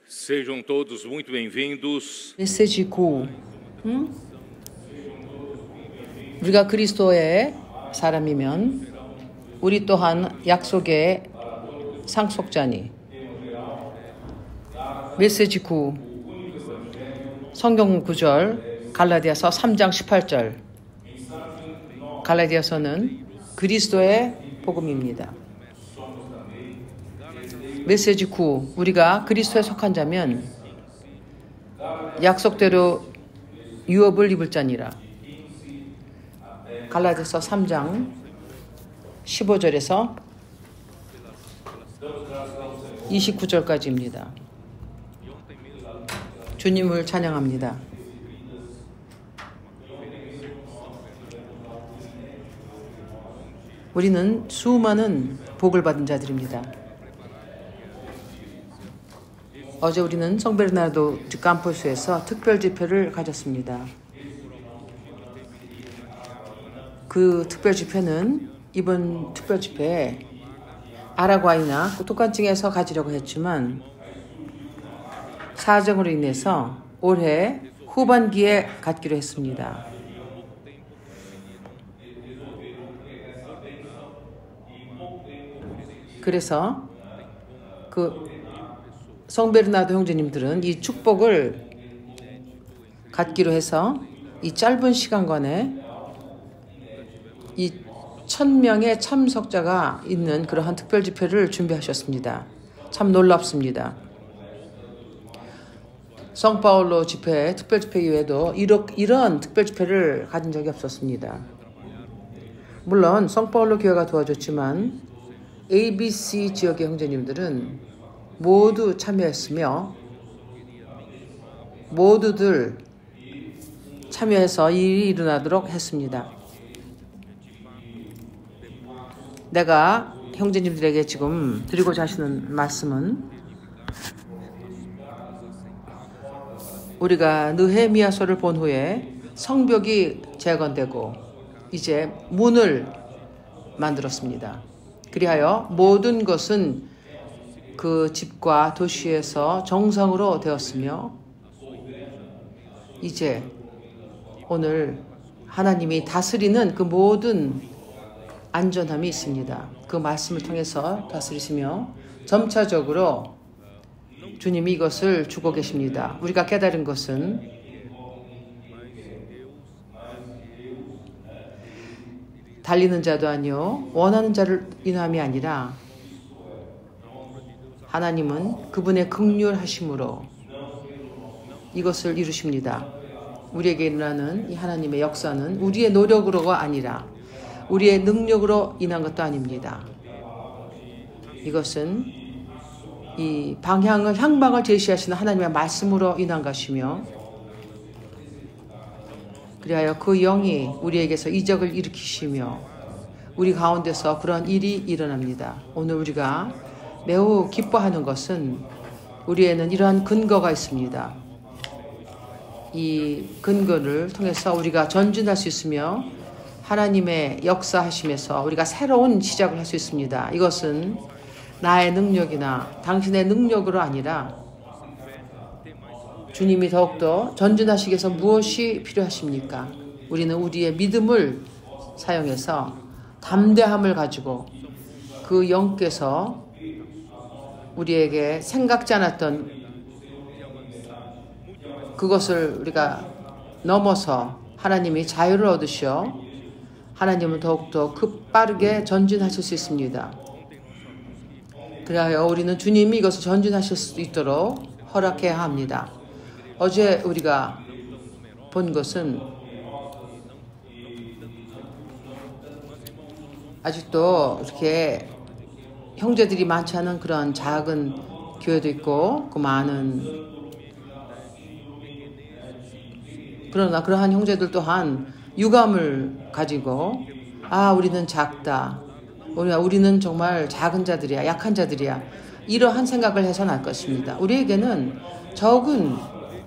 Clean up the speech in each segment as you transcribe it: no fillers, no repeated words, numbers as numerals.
Sejam todos muito bem-vindos. 메시지고, 우리가 그리스도의 사람이면 우리 또한 약속의 상속자니. 메시지 9, 성경 구절 갈라디아서 3장 18절. 갈라디아서는 그리스도의 복음입니다. 메시지 9, 우리가 그리스도에 속한 자면 약속대로 유업을 입을 자니라. 갈라디아서 3장 15절에서 29절까지입니다. 주님을 찬양합니다. 우리는 수많은 복을 받은 자들입니다. 어제 우리는 성베르나르도 캄포스에서 특별 집회를 가졌습니다. 그 특별 집회는 이번 특별 집회에 아라과이나 똑같층에서 가지려고 했지만 사정으로 인해서 올해 후반기에 갖기로 했습니다. 그래서 그 성베르나르도 형제님들은 이 축복을 갖기로 해서 이 짧은 시간간에 이 1000명의 참석자가 있는 그러한 특별 집회를 준비하셨습니다. 참 놀랍습니다. 성파울로 집회, 특별 집회 이외에도 이런 특별 집회를 가진 적이 없었습니다. 물론 성파울로 교회가 도와줬지만 ABC 지역의 형제님들은 모두 참여했으며 모두들 참여해서 일이 일어나도록 했습니다. 내가 형제님들에게 지금 드리고자 하시는 말씀은 우리가 느헤미야서를 본 후에 성벽이 재건되고 이제 문을 만들었습니다. 그리하여 모든 것은 그 집과 도시에서 정상으로 되었으며 이제 오늘 하나님이 다스리는 그 모든 안전함이 있습니다. 그 말씀을 통해서 다스리시며 점차적으로 주님이 이것을 주고 계십니다. 우리가 깨달은 것은 달리는 자도 아니요 원하는 자를 인함이 아니라 하나님은 그분의 긍휼하심으로 이것을 이루십니다. 우리에게 일어나는 이 하나님의 역사는 우리의 노력으로가 아니라 우리의 능력으로 인한 것도 아닙니다. 이것은 이 향방을 제시하시는 하나님의 말씀으로 인한 것이며 그리하여 그 영이 우리에게서 이적을 일으키시며 우리 가운데서 그런 일이 일어납니다. 오늘 우리가 매우 기뻐하는 것은 우리에는 이러한 근거가 있습니다. 이 근거를 통해서 우리가 전진할 수 있으며 하나님의 역사하심에서 우리가 새로운 시작을 할 수 있습니다. 이것은 나의 능력이나 당신의 능력으로 아니라 주님이 더욱더 전진하시기 위해서 무엇이 필요하십니까? 우리는 우리의 믿음을 사용해서 담대함을 가지고 그 영께서 우리에게 생각지 않았던 그것을 우리가 넘어서 하나님이 자유를 얻으셔 하나님은 더욱더 빠르게 전진하실 수 있습니다. 그리하여 우리는 주님이 이것을 전진하실 수 있도록 허락해야 합니다. 어제 우리가 본 것은 아직도 이렇게 형제들이 많지 않은 그런 작은 교회도 있고 그 많은 그러나 그러한 형제들 또한 유감을 가지고 우리는 작다. 우리는 정말 작은 자들이야. 약한 자들이야. 이러한 생각을 해서는 안 할 것입니다. 우리에게는 적은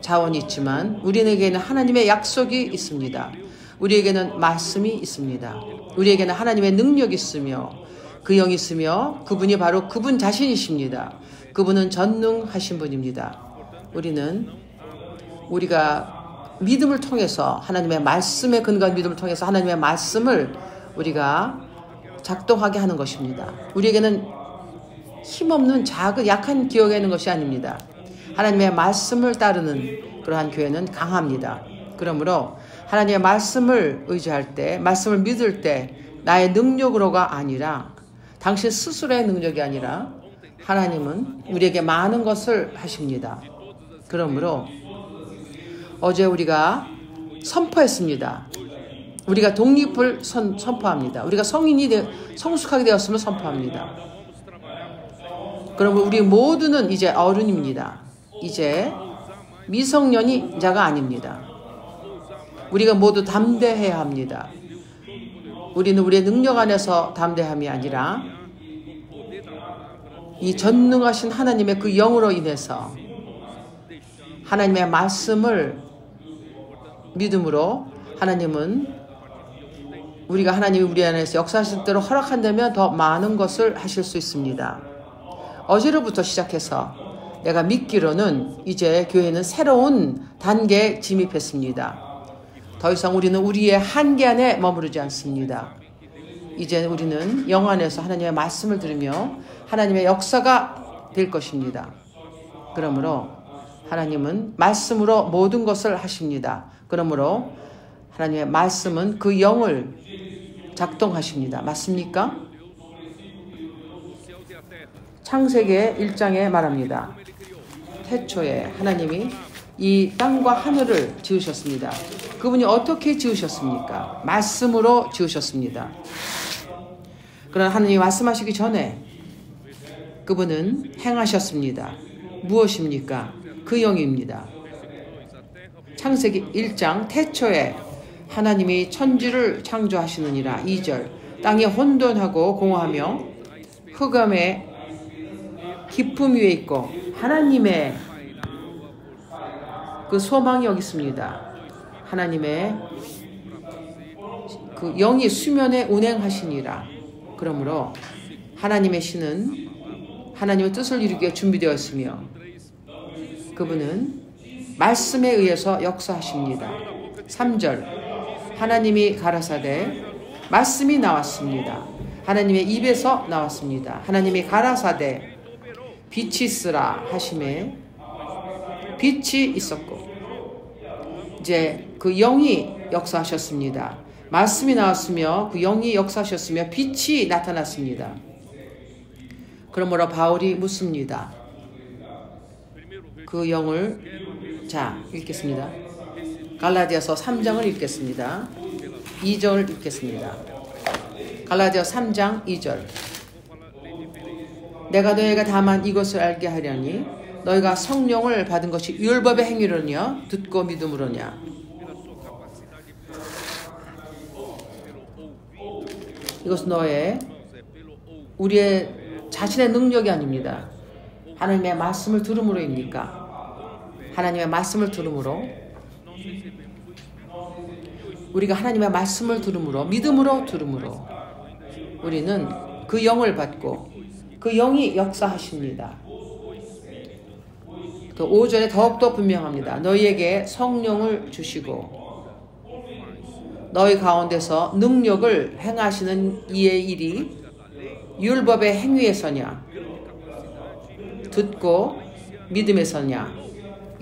자원이 있지만 우리에게는 하나님의 약속이 있습니다. 우리에게는 말씀이 있습니다. 우리에게는 하나님의 능력이 있으며 그 영이 있으며 그분이 바로 그분 자신이십니다. 그분은 전능하신 분입니다. 우리가 믿음을 통해서 하나님의 말씀에 근거한 믿음을 통해서 하나님의 말씀을 우리가 작동하게 하는 것입니다. 우리에게는 힘없는 작은 약한 기억에 있는 것이 아닙니다. 하나님의 말씀을 따르는 그러한 교회는 강합니다. 그러므로 하나님의 말씀을 의지할 때, 말씀을 믿을 때 나의 능력으로가 아니라 당신 스스로의 능력이 아니라 하나님은 우리에게 많은 것을 하십니다. 그러므로 어제 우리가 선포했습니다. 우리가 독립을 선포합니다. 우리가 성숙하게 되었음을 선포합니다. 그러면 우리 모두는 이제 어른입니다. 이제 미성년자가 아닙니다. 우리가 모두 담대해야 합니다. 우리는 우리의 능력 안에서 담대함이 아니라 이 전능하신 하나님의 그 영으로 인해서 하나님의 말씀을 믿음으로 하나님이 우리 안에서 역사하실 대로 허락한다면 더 많은 것을 하실 수 있습니다. 어제로부터 시작해서 내가 믿기로는 이제 교회는 새로운 단계에 진입했습니다. 더 이상 우리는 우리의 한계 안에 머무르지 않습니다. 이제 우리는 영 안에서 하나님의 말씀을 들으며 하나님의 역사가 될 것입니다. 그러므로 하나님은 말씀으로 모든 것을 하십니다. 그러므로 하나님의 말씀은 그 영을 작동하십니다. 맞습니까? 창세기 1장에 말합니다. 태초에 하나님이 이 땅과 하늘을 지으셨습니다. 그분이 어떻게 지으셨습니까? 말씀으로 지으셨습니다. 그러나 하나님이 말씀하시기 전에 그분은 행하셨습니다. 무엇입니까? 그 영입니다. 창세기 1장 태초에 하나님이 천지를 창조하시느니라. 2절 땅이 혼돈하고 공허하며 흑암의 깊음 위에 있고 하나님의 그 소망이 여기 있습니다. 하나님의 그 영이 수면에 운행하시니라. 그러므로 하나님의 신은 하나님의 뜻을 이루기 위해 준비되어 있으며 그분은 말씀에 의해서 역사하십니다. 3절 하나님이 가라사대 말씀이 나왔습니다. 하나님의 입에서 나왔습니다. 하나님이 가라사대 빛이 있으라 하심에 빛이 있었고 이제 그 영이 역사하셨습니다. 말씀이 나왔으며 그 영이 역사하셨으며 빛이 나타났습니다. 그러므로 바울이 묻습니다. 그 영을 읽겠습니다. 갈라디아서 3장을 읽겠습니다. 2절 읽겠습니다. 갈라디아서 3장 2절 내가 너희가 다만 이것을 알게 하려니 너희가 성령을 받은 것이 율법의 행위로냐 듣고 믿음으로냐. 이것은 우리의 자신의 능력이 아닙니다. 하나님의 말씀을 들음으로입니까? 하나님의 말씀을 들음으로 우리가 하나님의 말씀을 들음으로 믿음으로 들음으로 우리는 그 영을 받고 그 영이 역사하십니다. 또 5절에 더욱더 분명합니다. 너희에게 성령을 주시고 너희 가운데서 능력을 행하시는 이의 일이 율법의 행위에서냐 듣고 믿음에서냐.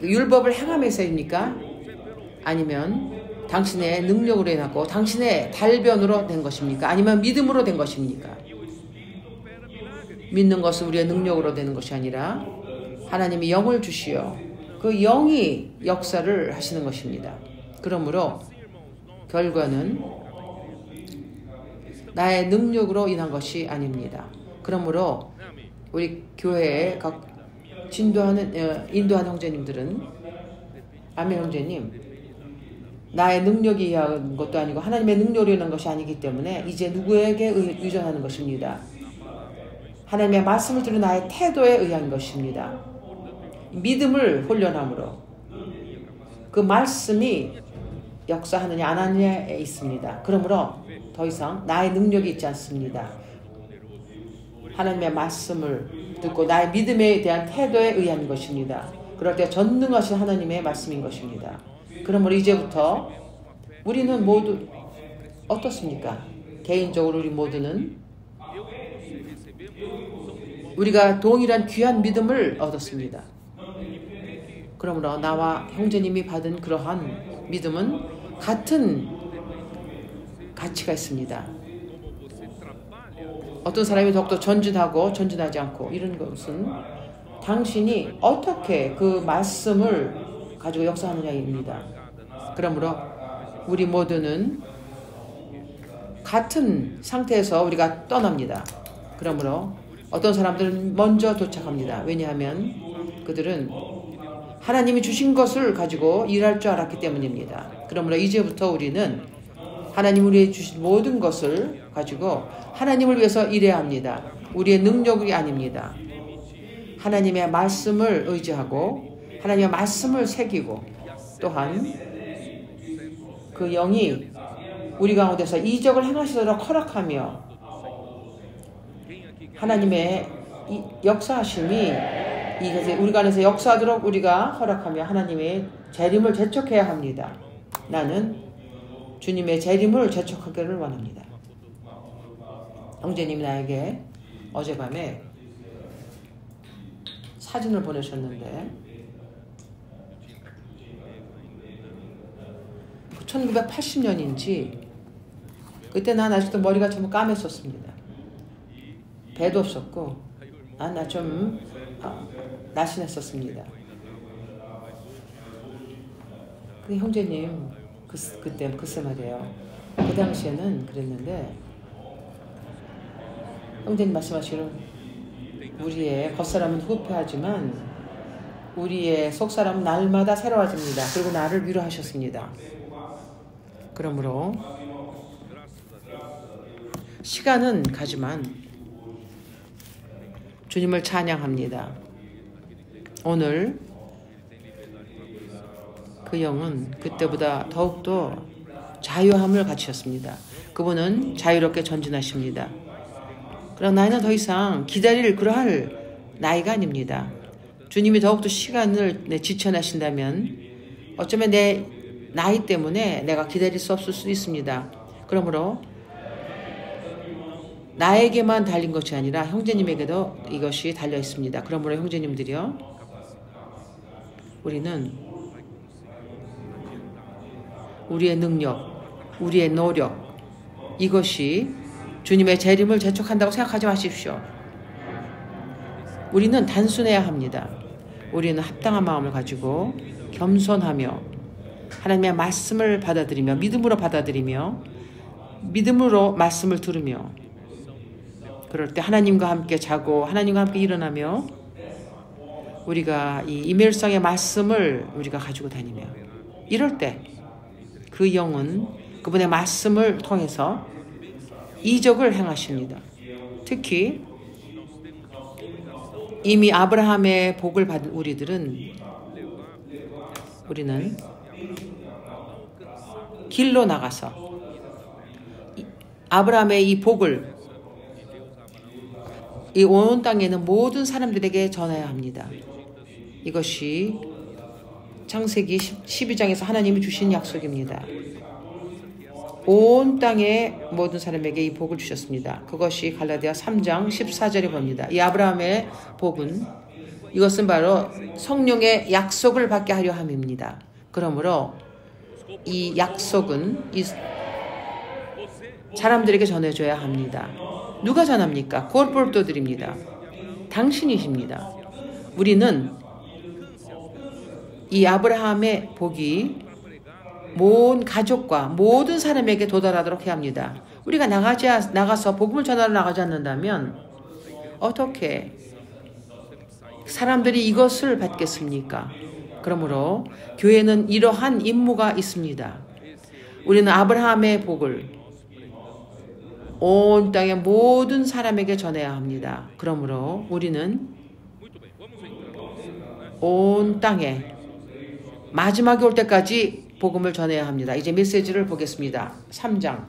율법을 행함에서입니까? 아니면 당신의 능력으로 인하고 당신의 달변으로 된 것입니까? 아니면 믿음으로 된 것입니까? 믿는 것은 우리의 능력으로 되는 것이 아니라 하나님이 영을 주시어 그 영이 역사를 하시는 것입니다. 그러므로 결과는 나의 능력으로 인한 것이 아닙니다. 그러므로 우리 교회에 각 인도하는 형제님들은 아멘 형제님 나의 능력이 의한 것도 아니고 하나님의 능력으로 인한 것이 아니기 때문에 이제 누구에게 의존하는 것입니다. 하나님의 말씀을 들은 나의 태도에 의한 것입니다. 믿음을 훈련함으로 그 말씀이 역사하느냐 안 하느냐에 있습니다. 그러므로 더 이상 나의 능력이 있지 않습니다. 하나님의 말씀을 듣고 나의 믿음에 대한 태도에 의한 것입니다. 그럴 때 전능하신 하나님의 말씀인 것입니다. 그러므로 이제부터 우리는 모두 어떻습니까? 개인적으로 우리 모두는 우리가 동일한 귀한 믿음을 얻었습니다. 그러므로 나와 형제님이 받은 그러한 믿음은 같은 가치가 있습니다. 어떤 사람이 더욱더 전진하고 전진하지 않고 이런 것은 당신이 어떻게 그 말씀을 가지고 역사하느냐입니다. 그러므로 우리 모두는 같은 상태에서 우리가 떠납니다. 그러므로 어떤 사람들은 먼저 도착합니다. 왜냐하면 그들은 하나님이 주신 것을 가지고 일할 줄 알았기 때문입니다. 그러므로 이제부터 우리는 하나님 우리에게 주신 모든 것을 가지고 하나님을 위해서 일해야 합니다. 우리의 능력이 아닙니다. 하나님의 말씀을 의지하고 하나님의 말씀을 새기고 또한 그 영이 우리 가운데서 이적을 행하시도록 허락하며 하나님의 역사하심이 이것에 우리 안에서 역사하도록 우리가 허락하며 하나님의 재림을 재촉해야 합니다. 나는 주님의 재림을 재촉하기를 원합니다. 형제님이 나에게 어젯밤에 사진을 보내셨는데 1980년인지 그때 난 아직도 머리가 좀 까맸었습니다. 배도 없었고 나 좀 날씬했었습니다. 그 형제님 그때 글쎄 말이에요. 그 당시에는 그랬는데 형제님 말씀하시기로 우리의 겉사람은 후패하지만 우리의 속사람은 날마다 새로워집니다. 그리고 나를 위로하셨습니다. 그러므로 시간은 가지만 주님을 찬양합니다. 오늘 그 영은 그때보다 더욱더 자유함을 갖추셨습니다. 그분은 자유롭게 전진하십니다. 그러나 나이는 더 이상 기다릴 그러할 나이가 아닙니다. 주님이 더욱더 시간을 지쳐나신다면 어쩌면 내 나이 때문에 내가 기다릴 수 없을 수도 있습니다. 그러므로 나에게만 달린 것이 아니라 형제님에게도 이것이 달려 있습니다. 그러므로 형제님들이요, 우리는 우리의 능력, 우리의 노력, 이것이 주님의 재림을 재촉한다고 생각하지 마십시오. 우리는 단순해야 합니다. 우리는 합당한 마음을 가지고 겸손하며 하나님의 말씀을 받아들이며 믿음으로 받아들이며 믿음으로 말씀을 들으며 그럴 때 하나님과 함께 자고 하나님과 함께 일어나며 우리가 이 임일성의 말씀을 우리가 가지고 다니며 이럴 때 그 영은 그분의 말씀을 통해서 이적을 행하십니다. 특히 이미 아브라함의 복을 받은 우리는 길로 나가서 아브라함의 이 복을 이 온 땅에 있는 모든 사람들에게 전해야 합니다. 이것이 창세기 12장에서 하나님이 주신 약속입니다. 온 땅의 모든 사람에게 이 복을 주셨습니다. 그것이 갈라디아 3장 14절에 봅니다. 이 아브라함의 복은 이것은 바로 성령의 약속을 받게 하려 함입니다. 그러므로 이 약속은 이 사람들에게 전해줘야 합니다. 누가 전합니까? 골볼도들입니다. 당신이십니다. 우리는 이 아브라함의 복이 모든 가족과 모든 사람에게 도달하도록 해야 합니다. 우리가 나가서 복음을 전하러 나가지 않는다면 어떻게 사람들이 이것을 받겠습니까? 그러므로 교회는 이러한 임무가 있습니다. 우리는 아브라함의 복을 온 땅의 모든 사람에게 전해야 합니다. 그러므로 우리는 온 땅에 마지막에 올 때까지 복음을 전해야 합니다. 이제 메시지를 보겠습니다. 3장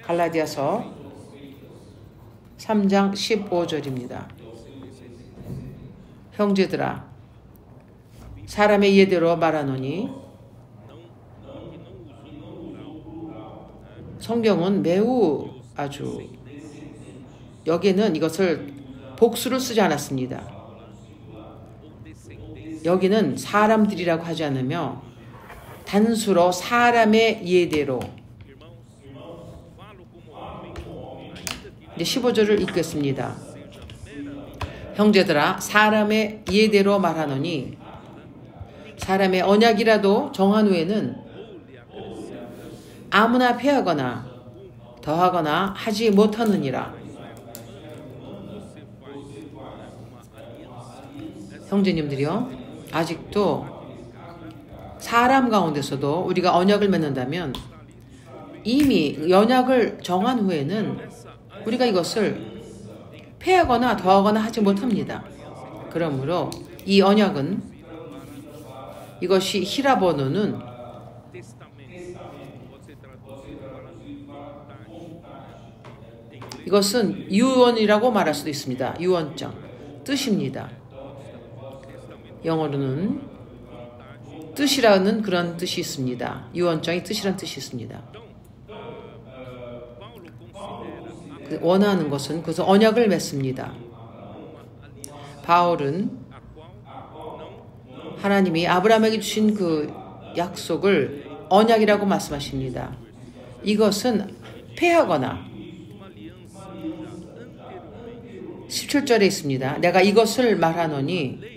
갈라디아서 3장 15절입니다. 형제들아 사람의 예대로 말하노니 성경은 매우 아주 여기는 이것을 복수를 쓰지 않았습니다. 여기는 사람들이라고 하지 않으며 단수로 사람의 예대로 이제 15절을 읽겠습니다. 형제들아 사람의 예대로 말하노니 사람의 언약이라도 정한 후에는 아무나 폐하거나 더하거나 하지 못하느니라. 형제님들이요, 아직도 사람 가운데서도 우리가 언약을 맺는다면 이미 언약을 정한 후에는 우리가 이것을 폐하거나 더하거나 하지 못합니다. 그러므로 이 언약은 이것이 히라본어는 이것은 유언이라고 말할 수도 있습니다. 유언장 뜻입니다. 영어로는 뜻이라는 그런 뜻이 있습니다. 유언장이 뜻이라는 뜻이 있습니다. 원하는 것은 그래서 언약을 맺습니다. 바울은 하나님이 아브라함에게 주신 그 약속을 언약이라고 말씀하십니다. 이것은 폐하거나 17절에 있습니다. 내가 이것을 말하노니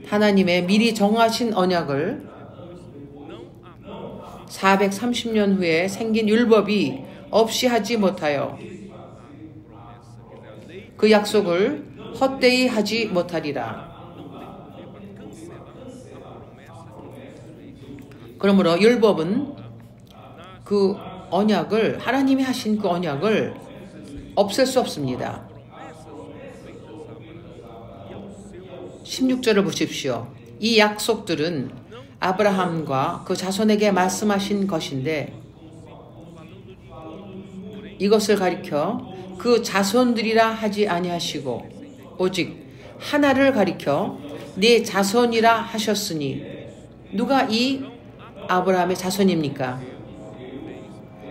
하나님의 미리 정하신 언약을 430년 후에 생긴 율법이 없이 하지 못하여 그 약속을 헛되이 하지 못하리라. 그러므로 율법은 그 언약을 하나님이 하신 그 언약을 없앨 수 없습니다. 16절을 보십시오. 이 약속들은 아브라함과 그 자손에게 말씀하신 것인데 이것을 가리켜 그 자손들이라 하지 아니하시고 오직 하나를 가리켜 네 자손이라 하셨으니 누가 이 아브라함의 자손입니까?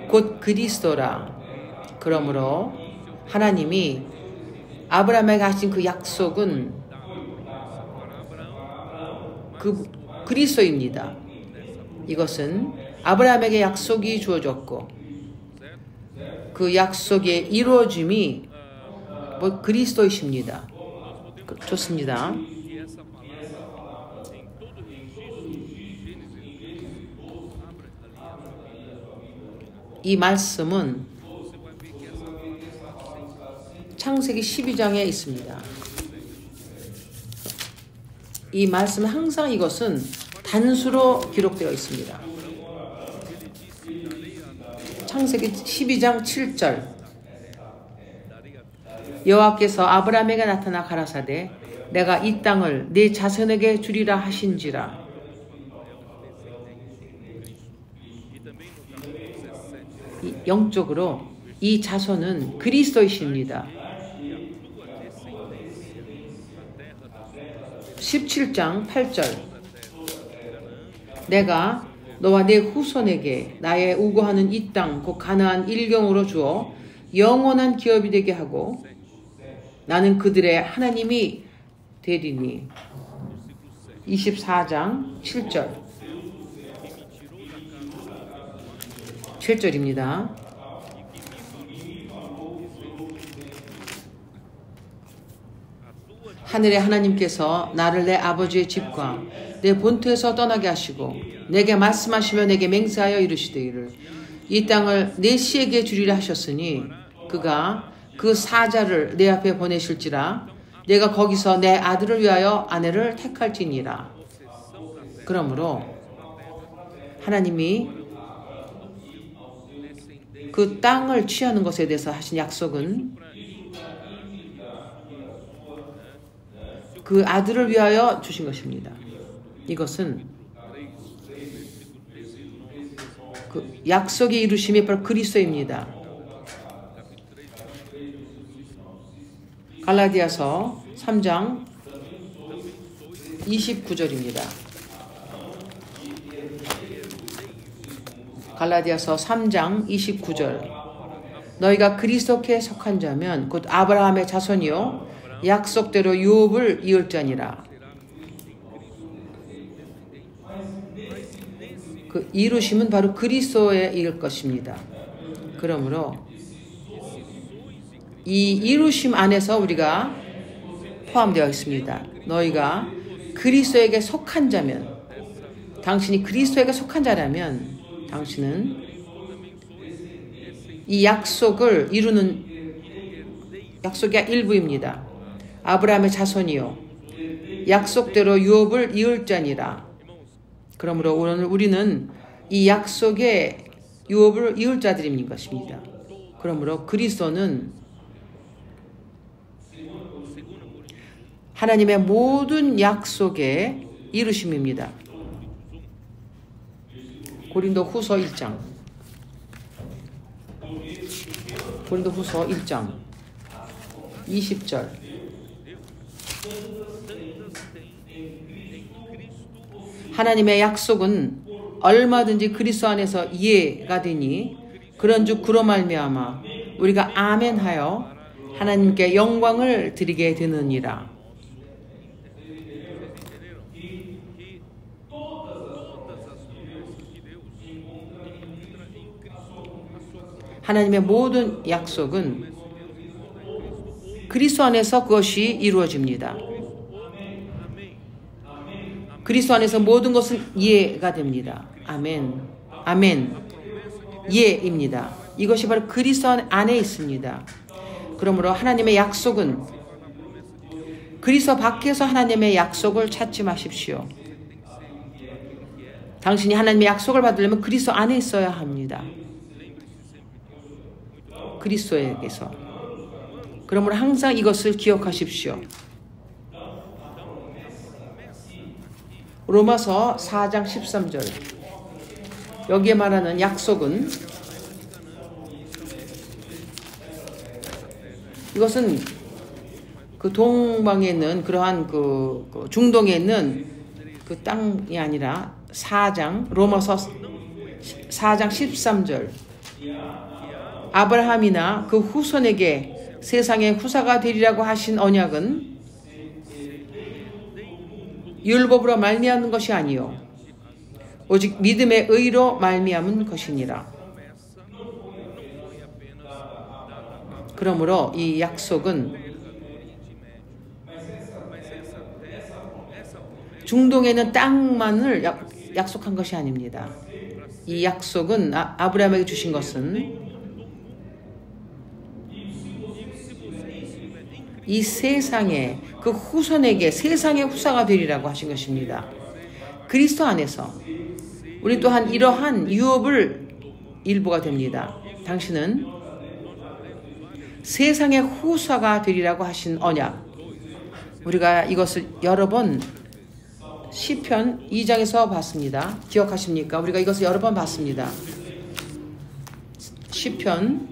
곧 그리스도라. 그러므로 하나님이 아브라함에게 하신 그 약속은 그 그리스도입니다. 이것은 아브라함에게 약속이 주어졌고 그 약속의 이루어짐이 그리스도이십니다. 좋습니다. 이 말씀은 창세기 12장에 있습니다. 이 말씀은 항상 이것은 단수로 기록되어 있습니다. 창세기 12장 7절 여호와께서 아브라함에게 나타나 가라사대 내가 이 땅을 네 자손에게 주리라 하신지라. 영적으로 이 자손은 그리스도이십니다. 17장 8절 내가 너와 내 후손에게 나의 우고하는 이 땅 곧 가나안 일경으로 주어 영원한 기업이 되게 하고 나는 그들의 하나님이 되리니. 24장 7절 7절입니다. 하늘의 하나님께서 나를 내 아버지의 집과 내 본토에서 떠나게 하시고 내게 말씀하시며 내게 맹세하여 이르시되기를 이 땅을 내 씨에게 주리라 하셨으니 그가 그 사자를 내 앞에 보내실지라 내가 거기서 내 아들을 위하여 아내를 택할지니라. 그러므로 하나님이 그 땅을 취하는 것에 대해서 하신 약속은 그 아들을 위하여 주신 것입니다. 이것은 그 약속의 이루심이 바로 그리스도입니다. 갈라디아서 3장 29절입니다. 갈라디아서 3장 29절. 너희가 그리스도께 속한 자면 곧 아브라함의 자손이요 약속대로 유업을 이을 자니라. 그 이루심은 바로 그리스도에 이을 것입니다. 그러므로 이 이루심 안에서 우리가 포함되어 있습니다. 너희가 그리스도에게 속한 자면, 당신이 그리스도에게 속한 자라면 당신은 이 약속을 이루는 약속의 일부입니다. 아브라함의 자손이요 약속대로 유업을 이을 자니라. 그러므로 오늘 우리는 이 약속의 유업을 이을 자들인 것입니다. 그러므로 그리스도는 하나님의 모든 약속의 이루심입니다. 고린도후서 1장. 고린도후서 1장 20절. 하나님의 약속은 얼마든지 그리스도 안에서 이해가 되니 그런즉 그로 말미암아 우리가 아멘하여 하나님께 영광을 드리게 되느니라. 하나님의 모든 약속은 그리스도 안에서 그것이 이루어집니다. 그리스도 안에서 모든 것은 이해가 됩니다. 아멘. 아멘. 예입니다. 이것이 바로 그리스도 안에 있습니다. 그러므로 하나님의 약속은 그리스도 밖에서 하나님의 약속을 찾지 마십시오. 당신이 하나님의 약속을 받으려면 그리스도 안에 있어야 합니다. 그리스도에게서. 그러므로 항상 이것을 기억하십시오. 로마서 4장 13절. 여기에 말하는 약속은 이것은 그 동방에 있는 그러한 그 중동에 있는 그 땅이 아니라 4장 로마서 4장 13절. 아브라함이나 그 후손에게 세상의 후사가 되리라고 하신 언약은 율법으로 말미암은 것이 아니요 오직 믿음의 의로 말미암은 것이니라. 그러므로 이 약속은 중동에 있는 땅만을 약속한 것이 아닙니다. 이 약속은 아브라함에게 주신 것은 이 세상에 그 후손에게 세상의 후사가 되리라고 하신 것입니다. 그리스도 안에서 우리 또한 이러한 유업을 일부가 됩니다. 당신은 세상의 후사가 되리라고 하신 언약. 우리가 이것을 여러 번 시편 2장에서 봤습니다. 기억하십니까? 우리가 이것을 여러 번 봤습니다. 시편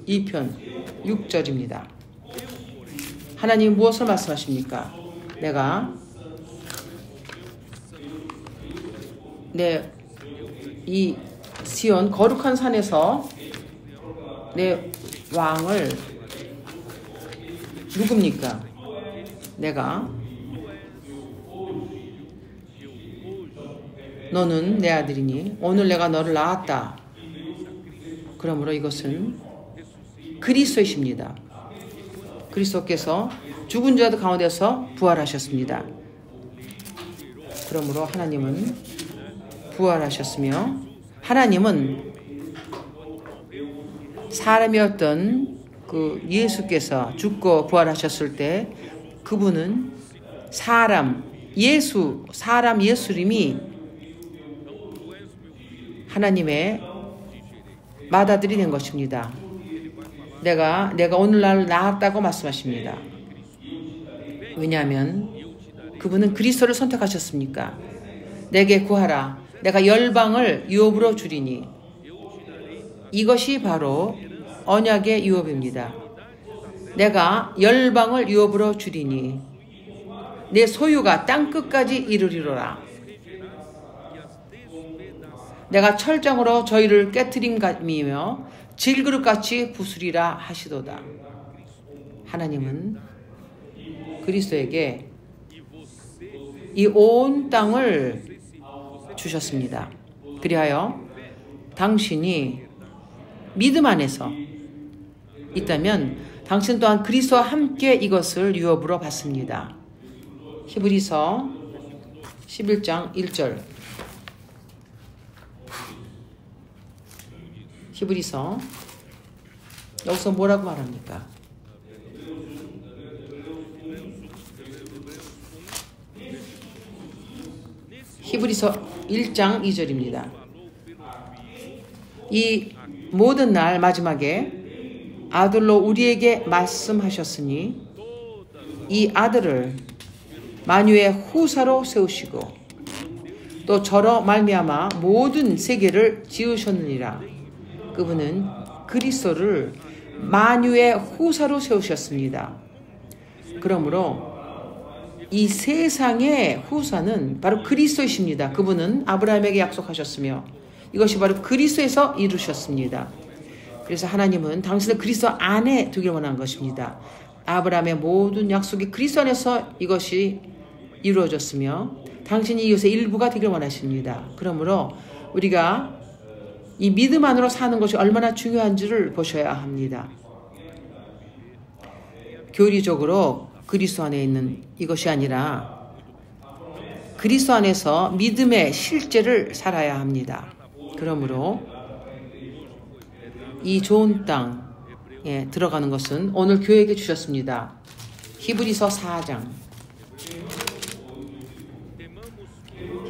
2편 6절입니다. 하나님 무엇을 말씀하십니까? 내가 이 시온 거룩한 산에서 내 왕을 누굽니까? 내가 너는 내 아들이니 오늘 내가 너를 낳았다. 그러므로 이것은 그리스도이십니다. 그리스도께서 죽은 자들 가운데서 부활하셨습니다. 그러므로 하나님은 부활하셨으며 하나님은 사람이었던 그 예수께서 죽고 부활하셨을 때 그분은 사람 예수님이 하나님의 맏아들이 된 것입니다. 내가 오늘날 낳았다고 말씀하십니다. 왜냐하면 그분은 그리스도를 선택하셨습니까? 내게 구하라. 내가 열방을 유업으로 주리니. 이것이 바로 언약의 유업입니다. 내가 열방을 유업으로 주리니 내 소유가 땅끝까지 이르리로라. 내가 철장으로 저희를 깨트림감이며 질그릇같이 부수리라 하시도다. 하나님은 그리스도에게 이 온 땅을 주셨습니다. 그리하여 당신이 믿음 안에서 있다면 당신 또한 그리스도와 함께 이것을 유업으로 받습니다. 히브리서 11장 1절. 히브리서 여기서 뭐라고 말합니까? 히브리서 1장 2절입니다. 이 모든 날 마지막에 아들로 우리에게 말씀하셨으니 이 아들을 만유의 후사로 세우시고 또 저로 말미암아 모든 세계를 지으셨느니라. 그분은 그리스도를 만유의 후사로 세우셨습니다. 그러므로 이 세상의 후사는 바로 그리스도이십니다. 그분은 아브라함에게 약속하셨으며 이것이 바로 그리스도에서 이루셨습니다. 그래서 하나님은 당신을 그리스도 안에 두길 원한 것입니다. 아브라함의 모든 약속이 그리스도 안에서 이것이 이루어졌으며 당신이 이것의 일부가 되길 원하십니다. 그러므로 우리가 이 믿음 안으로 사는 것이 얼마나 중요한지를 보셔야 합니다. 교리적으로 그리스도 안에 있는 이것이 아니라 그리스도 안에서 믿음의 실제를 살아야 합니다. 그러므로 이 좋은 땅에 들어가는 것은 오늘 교회에게 주셨습니다. 히브리서 4장.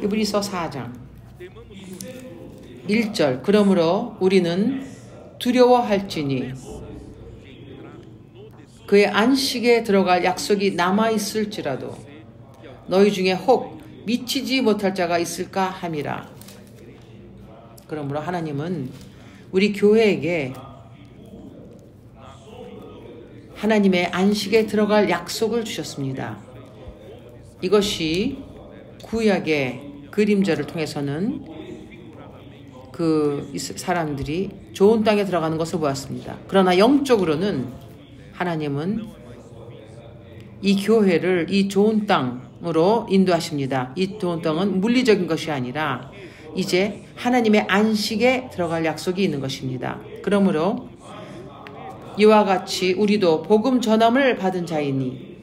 히브리서 4장 1절. 그러므로 우리는 두려워할지니 그의 안식에 들어갈 약속이 남아있을지라도 너희 중에 혹 미치지 못할 자가 있을까 함이라. 그러므로 하나님은 우리 교회에게 하나님의 안식에 들어갈 약속을 주셨습니다. 이것이 구약의 그림자를 통해서는 그 사람들이 좋은 땅에 들어가는 것을 보았습니다. 그러나 영적으로는 하나님은 이 교회를 이 좋은 땅으로 인도하십니다. 이 좋은 땅은 물리적인 것이 아니라 이제 하나님의 안식에 들어갈 약속이 있는 것입니다. 그러므로 이와 같이 우리도 복음 전함을 받은 자이니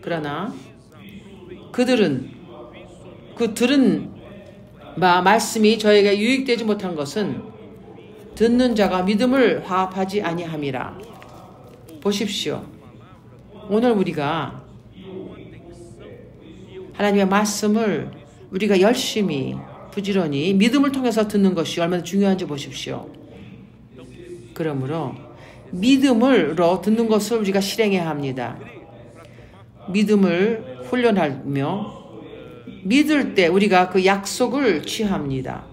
그러나 그들은 그 들은 말씀이 저에게 유익되지 못한 것은 듣는 자가 믿음을 화합하지 아니함이라. 보십시오. 오늘 우리가 하나님의 말씀을 우리가 열심히 부지런히 믿음을 통해서 듣는 것이 얼마나 중요한지 보십시오. 그러므로 믿음으로 듣는 것을 우리가 실행해야 합니다. 믿음을 훈련하며 믿을 때 우리가 그 약속을 취합니다.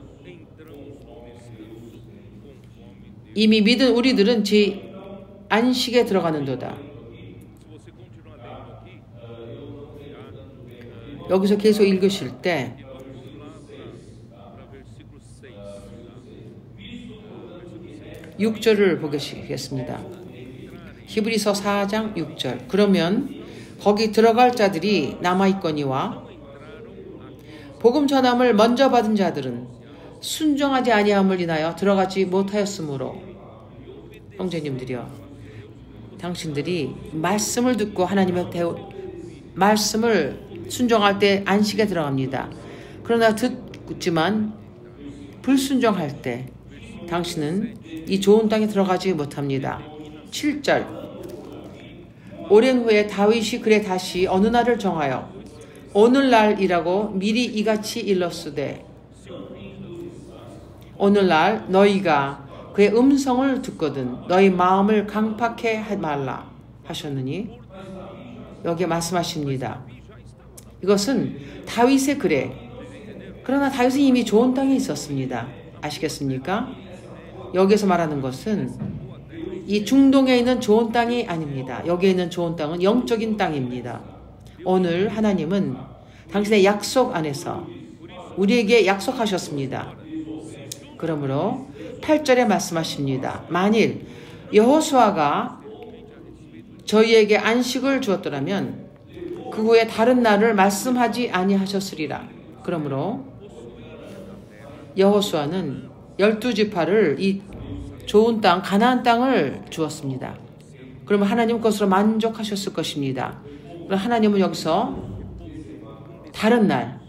이미 믿은 우리들은 제 안식에 들어가는도다. 여기서 계속 읽으실 때 6절을 보시겠습니다. 히브리서 4장 6절. 그러면 거기 들어갈 자들이 남아있거니와 복음 전함을 먼저 받은 자들은 순종하지 아니함을 인하여 들어가지 못하였으므로. 형제님들이여, 당신들이 말씀을 듣고 하나님의 말씀을 순종할 때 안식에 들어갑니다. 그러나 듣지만 불순종할 때 당신은 이 좋은 땅에 들어가지 못합니다. 7절. 오랜 후에 다윗이 그래 다시 어느 날을 정하여 오늘날이라고 미리 이같이 일렀으되 오늘날 너희가 그의 음성을 듣거든 너희 마음을 강팍해 말라 하셨느니 여기에 말씀하십니다. 이것은 다윗의 글에, 그러나 다윗은 이미 좋은 땅에 있었습니다. 아시겠습니까? 여기에서 말하는 것은 이 중동에 있는 좋은 땅이 아닙니다. 여기에 있는 좋은 땅은 영적인 땅입니다. 오늘 하나님은 당신의 약속 안에서 우리에게 약속하셨습니다. 그러므로 8절에 말씀하십니다. 만일 여호수아가 저희에게 안식을 주었더라면 그 후에 다른 날을 말씀하지 아니하셨으리라. 그러므로 여호수아는 12지파를 이 좋은 땅, 가나안 땅을 주었습니다. 그러면 하나님 것으로 만족하셨을 것입니다. 그럼 하나님은 여기서 다른 날,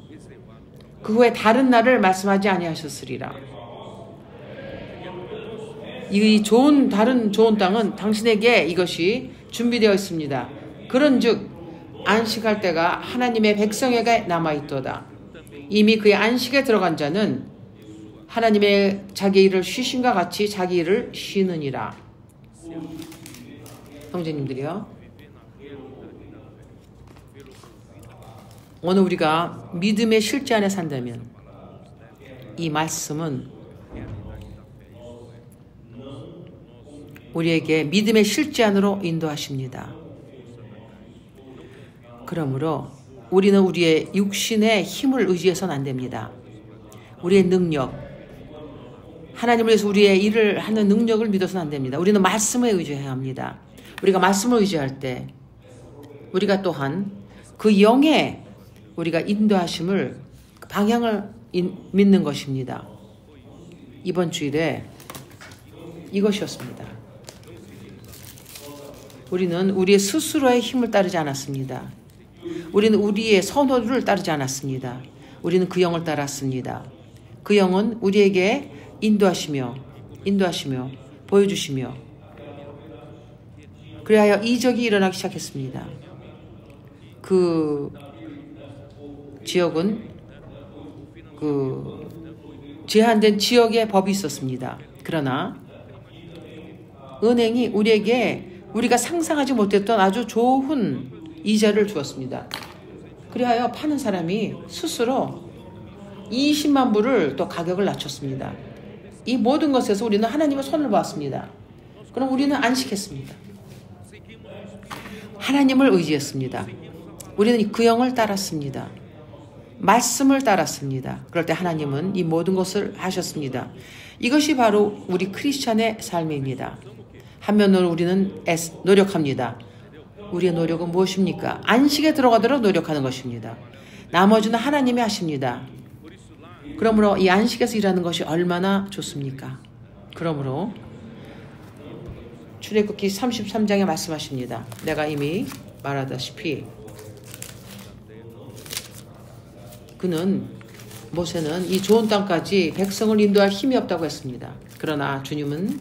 그 후에 다른 날을 말씀하지 아니하셨으리라. 이 다른 좋은 땅은 당신에게 이것이 준비되어 있습니다. 그런즉 안식할 때가 하나님의 백성에게 남아있도다. 이미 그의 안식에 들어간 자는 하나님의 자기 일을 쉬신과 같이 자기 일을 쉬느니라. 형제님들이요, 오늘 우리가 믿음의 실제 안에 산다면 이 말씀은 우리에게 믿음의 실제 안으로 인도하십니다. 그러므로 우리는 우리의 육신의 힘을 의지해서는 안 됩니다. 우리의 능력, 하나님을 위해서 우리의 일을 하는 능력을 믿어서는 안 됩니다. 우리는 말씀에 의지해야 합니다. 우리가 말씀을 의지할 때 우리가 또한 그 영의 우리가 인도하심을, 방향을 믿는 것입니다. 이번 주일에 이것이었습니다. 우리는 우리의 스스로의 힘을 따르지 않았습니다. 우리는 우리의 선호를 따르지 않았습니다. 우리는 그 영을 따랐습니다. 그 영은 우리에게 인도하시며 보여주시며, 그리하여 이적이 일어나기 시작했습니다. 그 지역은 그 제한된 지역의 법이 있었습니다. 그러나 은행이 우리에게 우리가 상상하지 못했던 아주 좋은 이자를 주었습니다. 그리하여 파는 사람이 스스로 20만 불을 또 가격을 낮췄습니다. 이 모든 것에서 우리는 하나님의 손을 보았습니다. 그럼 우리는 안식했습니다. 하나님을 의지했습니다. 우리는 그 영을 따랐습니다. 말씀을 따랐습니다. 그럴 때 하나님은 이 모든 것을 하셨습니다. 이것이 바로 우리 크리스찬의 삶입니다. 한면으로 우리는 노력합니다. 우리의 노력은 무엇입니까? 안식에 들어가도록 노력하는 것입니다. 나머지는 하나님이 하십니다. 그러므로 이 안식에서 일하는 것이 얼마나 좋습니까? 그러므로 출애굽기 33장에 말씀하십니다. 내가 이미 말하다시피 모세는 이 좋은 땅까지 백성을 인도할 힘이 없다고 했습니다. 그러나 주님은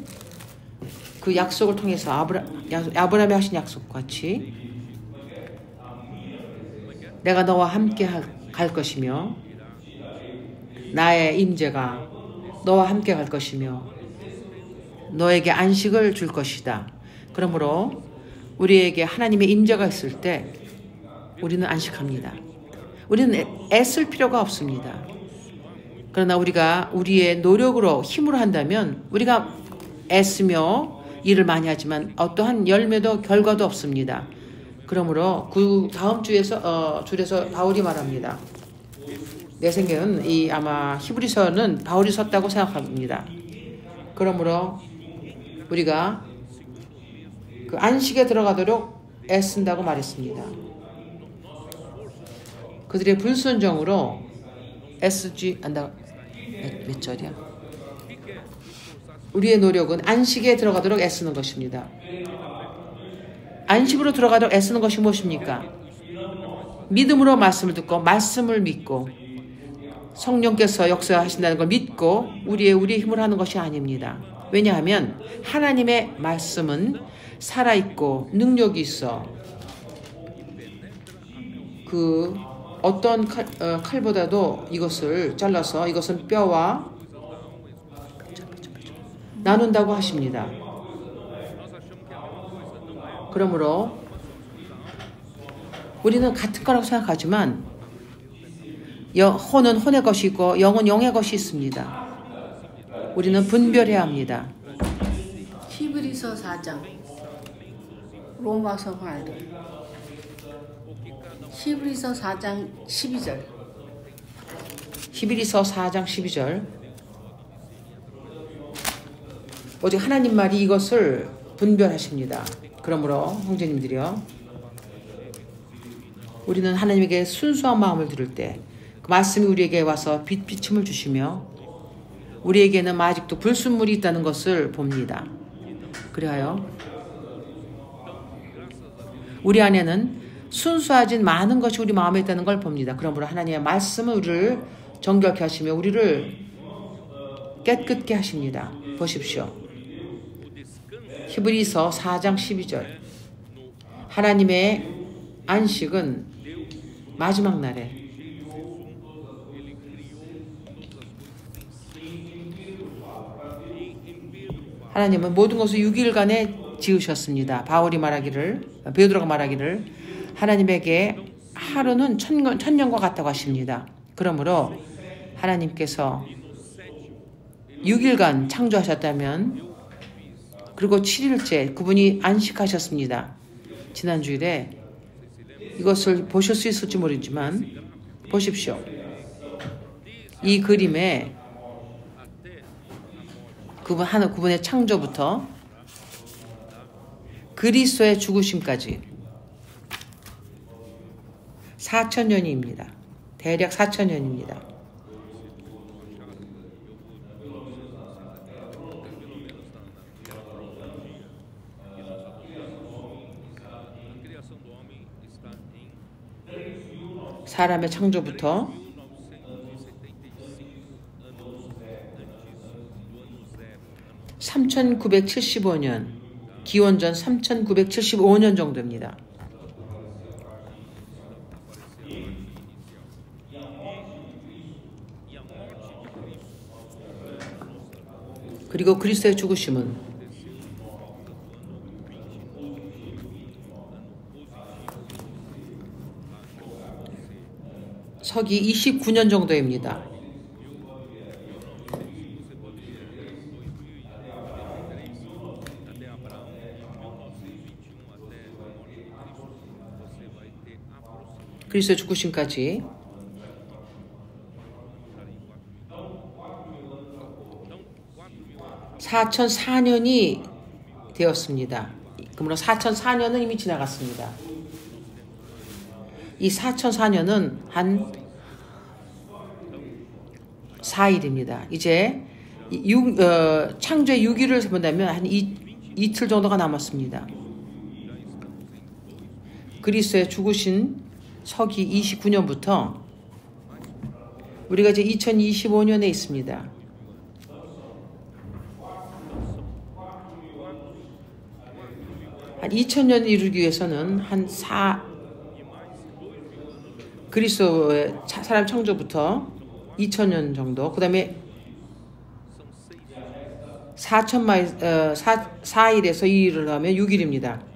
그 약속을 통해서 아브라함이 하신 약속과 같이 내가 너와 함께 갈 것이며 나의 임재가 너와 함께 갈 것이며 너에게 안식을 줄 것이다. 그러므로 우리에게 하나님의 임재가 있을 때 우리는 안식합니다. 우리는 애쓸 필요가 없습니다. 그러나 우리가 우리의 노력으로 힘으로 한다면 우리가 애쓰며 일을 많이 하지만 어떠한 열매도 결과도 없습니다. 그러므로 그 다음 줄에서 바울이 말합니다. 내 생각은 아마 히브리서는 바울이 썼다고 생각합니다. 그러므로 우리가 그 안식에 들어가도록 애쓴다고 말했습니다. 그들의 불순종으로 애쓰지 않다. 몇 절이야? 우리의 노력은 안식에 들어가도록 애쓰는 것입니다. 안식으로 들어가도록 애쓰는 것이 무엇입니까? 믿음으로 말씀을 듣고 말씀을 믿고 성령께서 역사하신다는 걸 믿고 우리의 힘으로 하는 것이 아닙니다. 왜냐하면 하나님의 말씀은 살아있고 능력이 있어 그 어떤 칼보다도 이것을 잘라서 이것은 뼈와 나눈다고 하십니다. 그러므로 우리는 같은 거라고 생각하지만 혼은 혼의 것이 있고 영은 영의 것이 있습니다. 우리는 분별해야 합니다. 히브리서 4장 로마서 말도 히브리서 4장 12절 히브리서 4장 12절 오직 하나님 말이 이것을 분별하십니다. 그러므로 형제님들이요, 우리는 하나님에게 순수한 마음을 들을 때 그 말씀이 우리에게 와서 빛비침을 주시며 우리에게는 아직도 불순물이 있다는 것을 봅니다. 그리하여 우리 안에는 순수하진 많은 것이 우리 마음에 있다는 걸 봅니다. 그러므로 하나님의 말씀은 우리를 정결케 하시며 우리를 깨끗게 하십니다. 보십시오. 히브리서 4장 12절 하나님의 안식은 마지막 날에 하나님은 모든 것을 6일간에 지으셨습니다. 베드로가 말하기를 하나님에게 하루는 천년과 같다고 하십니다. 그러므로 하나님께서 6일간 창조하셨다면 그리고 7일째 그분이 안식하셨습니다. 지난 주일에 이것을 보실 수 있을지 모르지만 보십시오. 이 그림에 그분의 창조부터 그리스도의 죽으심까지 4,000년입니다. 대략 4,000년입니다. 사람의 창조부터 3,975년, 기원전 3,975년 정도입니다. 그리고 그리스도의 죽으심은 서기 29년 정도입니다. 그리스도의 죽으심까지 4,004년이 되었습니다. 그러므로 4,004년은 이미 지나갔습니다. 이 4,004년은 한 4일입니다. 이제 창조의 6일을 본다면 한 이틀 정도가 남았습니다. 그리스도의 죽으신 서기 29년부터 우리가 이제 2025년에 있습니다. 한 2000년 이루기 위해서는 그리스도의 사람 창조부터 2000년 정도, 그 다음에 4일에서 2일을 하면 6일입니다.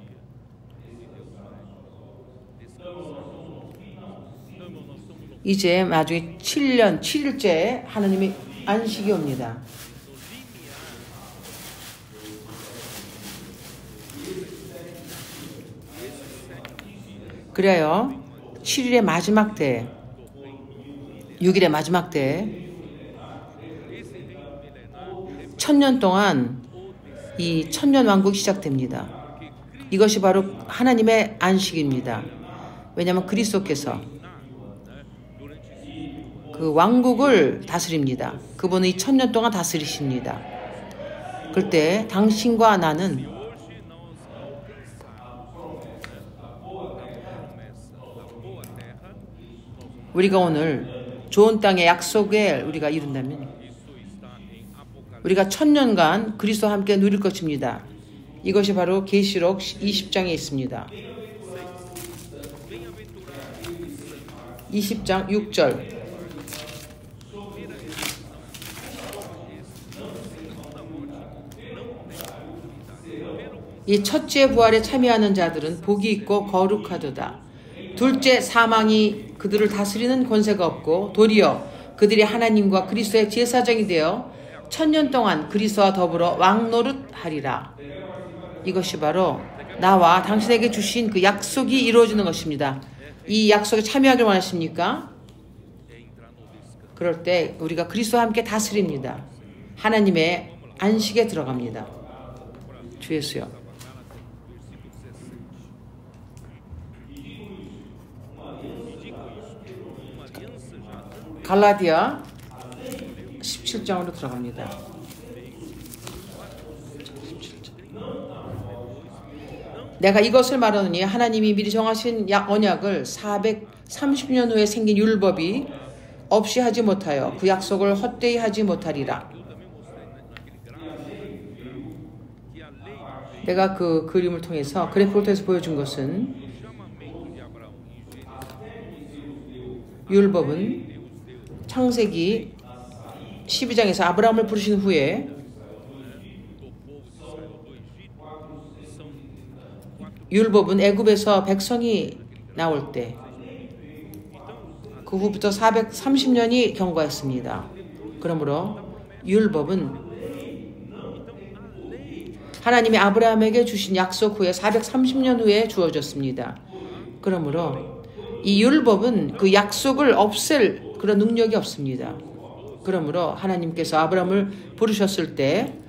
이제 나중에 7일째 하나님의 안식이 옵니다. 그래요. 7일의 마지막 때, 6일의 마지막 때 1000년 동안 이 천년왕국이 시작됩니다. 이것이 바로 하나님의 안식입니다. 왜냐하면 그리스도께서 그 왕국을 다스립니다. 그분은 이 1000년 동안 다스리십니다. 그럴 때 당신과 나는 우리가 오늘 좋은 땅의 약속에 우리가 이룬다면 우리가 1000년간 그리스도와 함께 누릴 것입니다. 이것이 바로 계시록 20장에 있습니다. 20장 6절 이 첫째 부활에 참여하는 자들은 복이 있고 거룩하도다. 둘째, 사망이 그들을 다스리는 권세가 없고 도리어 그들이 하나님과 그리스도의 제사장이 되어 1000년 동안 그리스도와 더불어 왕노릇하리라. 이것이 바로 나와 당신에게 주신 그 약속이 이루어지는 것입니다. 이 약속에 참여하길 원하십니까? 그럴 때 우리가 그리스도와 함께 다스립니다. 하나님의 안식에 들어갑니다. 주 예수요. 갈라디아 17장으로 들어갑니다. 내가 이것을 말하노니 하나님이 미리 정하신 언약을 430년 후에 생긴 율법이 없이 하지 못하여 그 약속을 헛되이 하지 못하리라. 내가 그 그림을 통해서 그래프를 통해서 보여준 것은 율법은 창세기 12장에서 아브라함을 부르신 후에 율법은 애굽에서 백성이 나올 때 그 후부터 430년이 경과했습니다. 그러므로 율법은 하나님이 아브라함에게 주신 약속 후에 430년 후에 주어졌습니다. 그러므로 이 율법은 그 약속을 없앨 그런 능력이 없습니다. 그러므로 하나님께서 아브라함을 부르셨을 때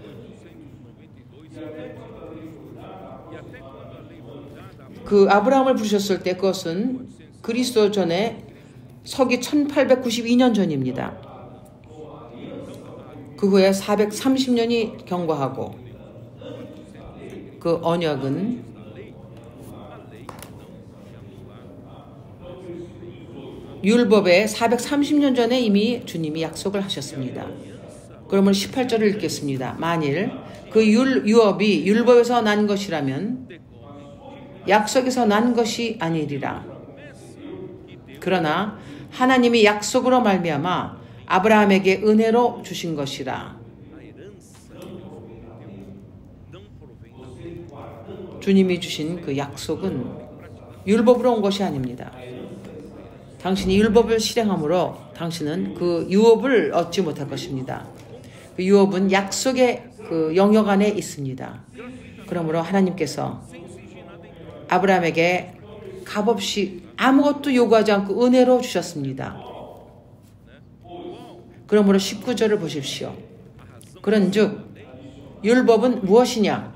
그 아브라함을 부르셨을 때 그것은 그리스도 전에 서기 1892년 전입니다. 그 후에 430년이 경과하고 그 언약은 율법에 430년 전에 이미 주님이 약속을 하셨습니다. 그러면 18절을 읽겠습니다. 만일 그 유업이 율법에서 난 것이라면 약속에서 난 것이 아니리라. 그러나 하나님이 약속으로 말미암아 아브라함에게 은혜로 주신 것이라. 주님이 주신 그 약속은 율법으로 온 것이 아닙니다. 당신이 율법을 실행함으로 당신은 그 유업을 얻지 못할 것입니다. 그 유업은 약속의 그 영역 안에 있습니다. 그러므로 하나님께서 아브라함에게 값없이 아무것도 요구하지 않고 은혜로 주셨습니다. 그러므로 19절을 보십시오. 그런즉 율법은 무엇이냐?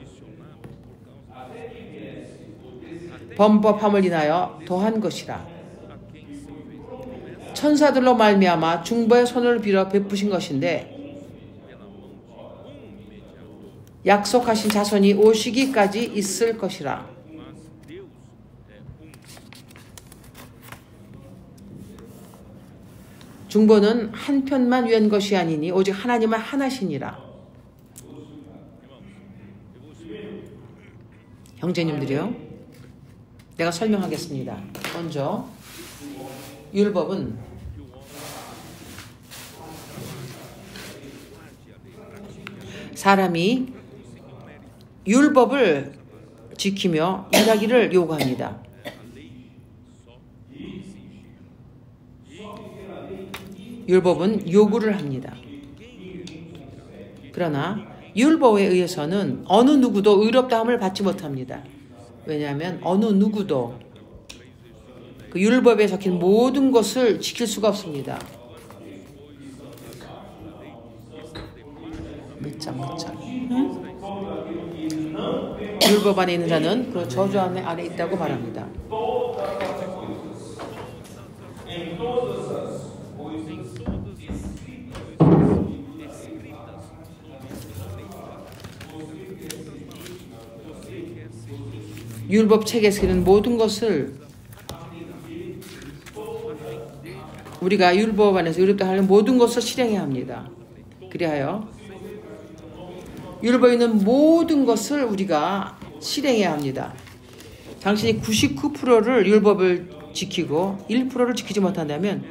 범법함을 인하여 더한 것이라. 천사들로 말미암아 중보의 손을 빌어 베푸신 것인데 약속하신 자손이 오시기까지 있을 것이라. 중보는 한편만 위한 것이 아니니 오직 하나님은 하나시니라. 형제님들이요, 내가 설명하겠습니다. 먼저 율법은 사람이 율법을 지키며 일하기를 요구합니다. 율법은 요구를 합니다. 그러나 율법에 의해서는 어느 누구도 의롭다함을 받지 못합니다. 왜냐하면 어느 누구도 그 율법에 적힌 모든 것을 지킬 수가 없습니다. 몇 장. 응? 율법 안에 있는 자는 그 저주 안에 있다고 말합니다. 율법 책에서 있는 모든 것을 우리가 율법 안에서 의롭다 하는 모든 것을 실행해야 합니다. 그리하여 율법에 있는 모든 것을 우리가 실행해야 합니다. 당신이 99%를 율법을 지키고 1%를 지키지 못한다면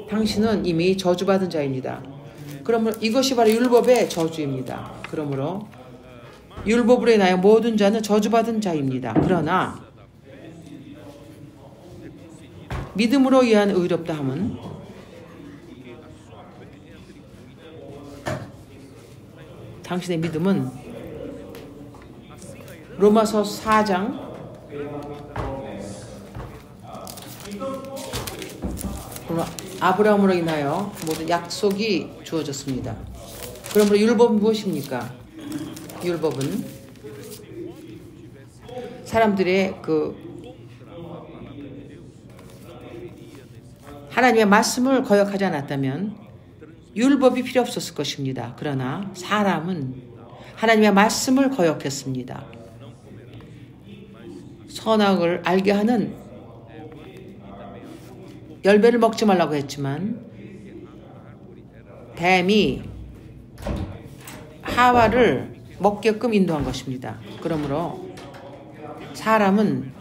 당신은 이미 저주받은 자입니다. 그러므로 이것이 바로 율법의 저주입니다. 그러므로 율법으로 인하여 모든 자는 저주받은 자입니다. 그러나 믿음으로 의한 의롭다 함은 당신의 믿음은 로마서 4장 아브라함으로 인하여 모든 약속이 주어졌습니다. 그러므로 율법은 무엇입니까? 율법은 사람들의 하나님의 말씀을 거역하지 않았다면 율법이 필요 없었을 것입니다. 그러나 사람은 하나님의 말씀을 거역했습니다. 선악을 알게 하는 열매를 먹지 말라고 했지만 뱀이 하와를 먹게끔 인도한 것입니다. 그러므로 사람은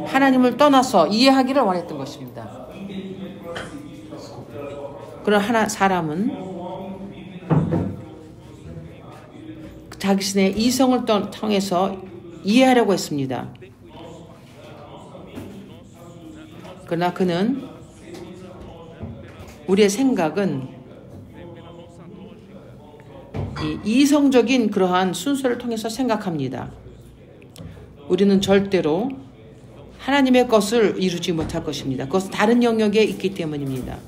하나님을 떠나서 이해하기를 원했던 것입니다. 그런 사람은 자신의 이성을 통해서 이해하려고 했습니다. 그러나 그는 우리의 생각은 이성적인 그러한 순서를 통해서 생각합니다. 우리는 절대로 하나님의 것을 이루지 못할 것입니다. 그것은 다른 영역에 있기 때문입니다.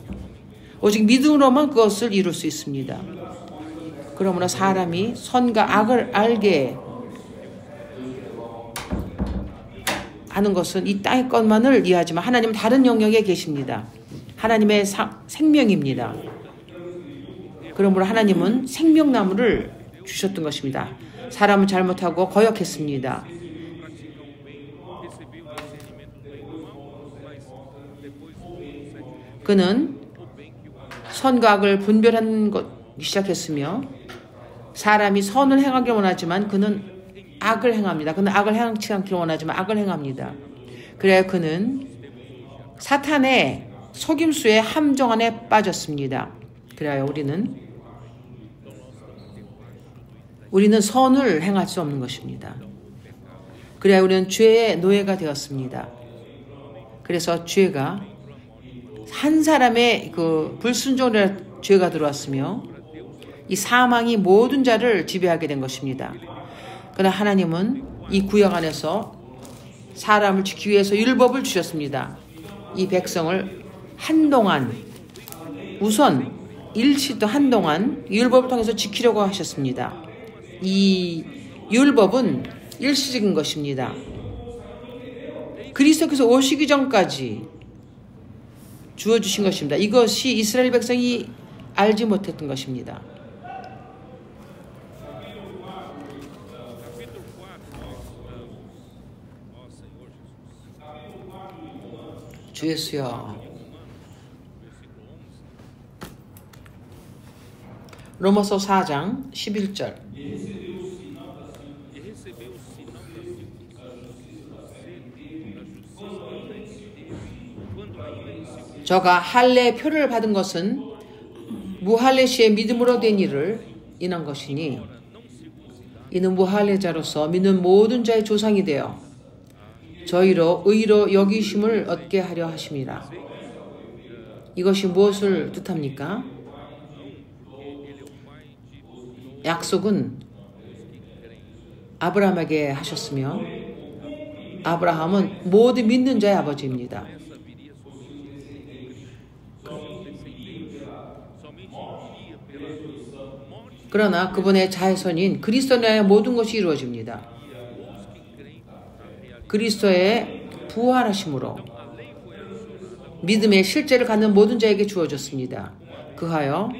오직 믿음으로만 그것을 이룰 수 있습니다. 그러므로 사람이 선과 악을 알게 하는 것은 이 땅의 것만을 이해하지만 하나님은 다른 영역에 계십니다. 하나님의 생명입니다. 그러므로 하나님은 생명나무를 주셨던 것입니다. 사람은 잘못하고 거역했습니다. 그는 선과 악을 분별하는 것 시작했으며 사람이 선을 행하길 원하지만 그는 악을 행합니다. 그는 악을 행하지 않기를 원하지만 악을 행합니다. 그래야 그는 사탄의 속임수의 함정 안에 빠졌습니다. 그래야 우리는 선을 행할 수 없는 것입니다. 그래야 우리는 죄의 노예가 되었습니다. 그래서 죄가 한 사람의 불순종의 죄가 들어왔으며 이 사망이 모든 자를 지배하게 된 것입니다. 그러나 하나님은 이 구역 안에서 사람을 지키기 위해서 율법을 주셨습니다. 이 백성을 한동안 우선 일시도 한동안 율법을 통해서 지키려고 하셨습니다. 이 율법은 일시적인 것입니다. 그리스도께서 오시기 전까지 주어주신 것입니다. 이것이 이스라엘 백성이 알지 못했던 것입니다. 주 예수여. 로마서 4장 11절. 저가 할례 표를 받은 것은 무할례 시의 믿음으로 된 일을 인한 것이니 이는 무할례자로서 믿는 모든 자의 조상이 되어 저희로 의로 여기심을 얻게 하려 하심이라. 이것이 무엇을 뜻합니까? 약속은 아브라함에게 하셨으며 아브라함은 모든 믿는 자의 아버지입니다. 그러나 그분의 자손인 그리스도에 의하여 모든 것이 이루어집니다. 그리스도의 부활하심으로 믿음의 실제를 갖는 모든 자에게 주어졌습니다. 그하여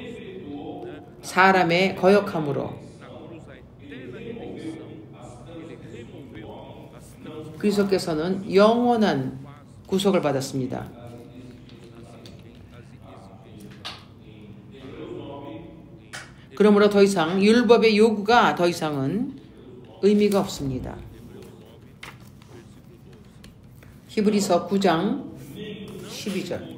사람의 거역함으로 그리스도께서는 영원한 구속을 받았습니다. 그러므로 더 이상 율법의 요구가 더 이상은 의미가 없습니다. 히브리서 9장 12절.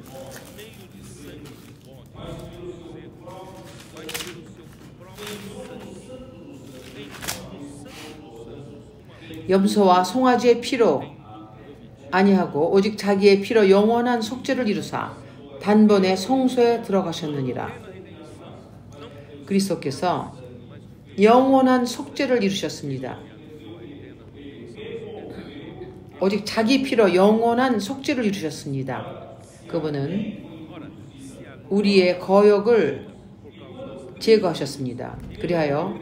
염소와 송아지의 피로 아니하고 오직 자기의 피로 영원한 속죄를 이루사 단번에 성소에 들어가셨느니라. 그리스도께서 영원한 속죄를 이루셨습니다. 오직 자기 피로 영원한 속죄를 이루셨습니다. 그분은 우리의 거역을 제거하셨습니다. 그리하여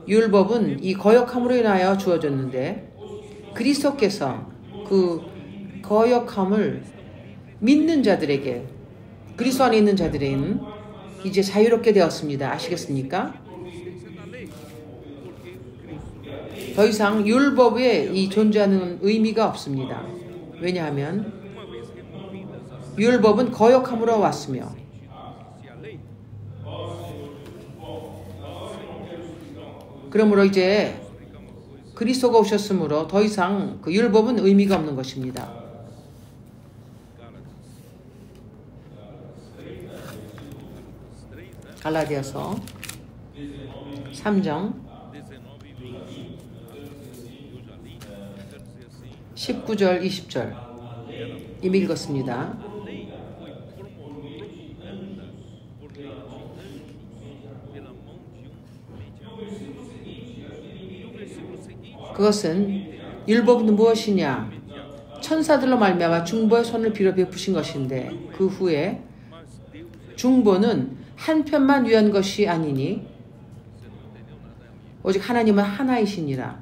율법은 이 거역함으로 인하여 주어졌는데 그리스도께서 그 거역함을 믿는 자들에게, 그리스도 안에 있는 자들에게는 이제 자유롭게 되었습니다. 아시겠습니까? 더 이상 율법에 이 존재하는 의미가 없습니다. 왜냐하면 율법은 거역함으로 왔으며 그러므로 이제 그리스도가 오셨으므로 더 이상 그 율법은 의미가 없는 것입니다. 갈라디아서 3장 19절 20절 이미 읽었습니다. 그것은 율법은 무엇이냐? 천사들로 말미암아 중보의 손을 빌어 베푸신 것인데 그 후에 중보는 한편만 위한 것이 아니니 오직 하나님은 하나이시니라.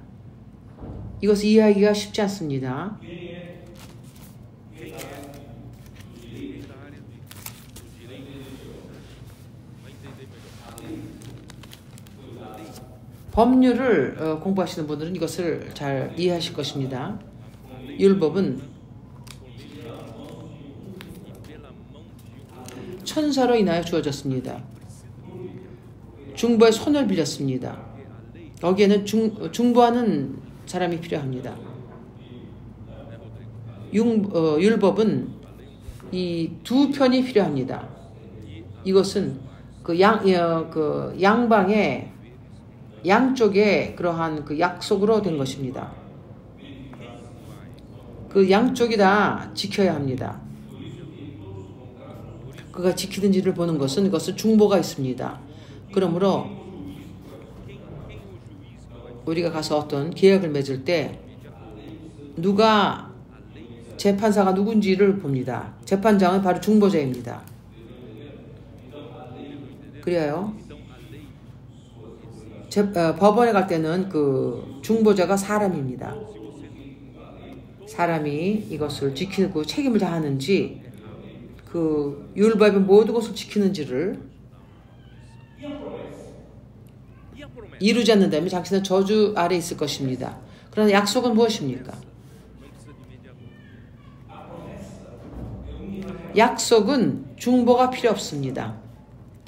이것을 이해하기가 쉽지 않습니다. 법률을 공부하시는 분들은 이것을 잘 이해하실 것입니다. 율법은 천사로 인하여 주어졌습니다. 중보의 손을 빌렸습니다. 여기에는 중보하는 사람이 필요합니다. 율법은 이 두 편이 필요합니다. 이것은 그 양방의 양쪽에 그러한 그 약속으로 된 것입니다. 그 양쪽이 다 지켜야 합니다. 그가 지키는지를 보는 것은 그것은 중보가 있습니다. 그러므로 우리가 가서 어떤 계약을 맺을 때 누가 재판사가 누군지를 봅니다. 재판장은 바로 중보자입니다. 그래요. 법원에 갈 때는 그 중보자가 사람입니다. 사람이 이것을 지키고 책임을 다하는지 그 율법의 모든 것을 지키는지를 이루지 않는다면 당신은 저주 아래 있을 것입니다. 그러나 약속은 무엇입니까? 약속은 중보가 필요 없습니다.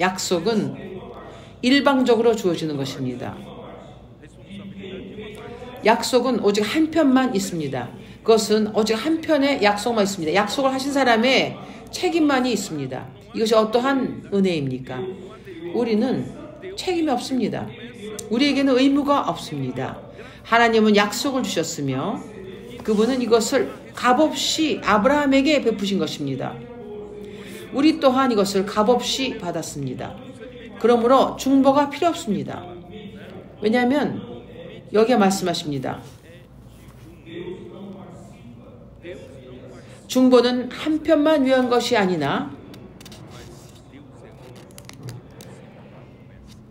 약속은 일방적으로 주어지는 것입니다. 약속은 오직 한 편만 있습니다. 그것은 오직 한 편의 약속만 있습니다. 약속을 하신 사람의 책임만이 있습니다. 이것이 어떠한 은혜입니까? 우리는 책임이 없습니다. 우리에게는 의무가 없습니다. 하나님은 약속을 주셨으며 그분은 이것을 값없이 아브라함에게 베푸신 것입니다. 우리 또한 이것을 값없이 받았습니다. 그러므로 중보가 필요 없습니다. 왜냐하면 여기에 말씀하십니다. 중보는 한 편만 위한 것이 아니나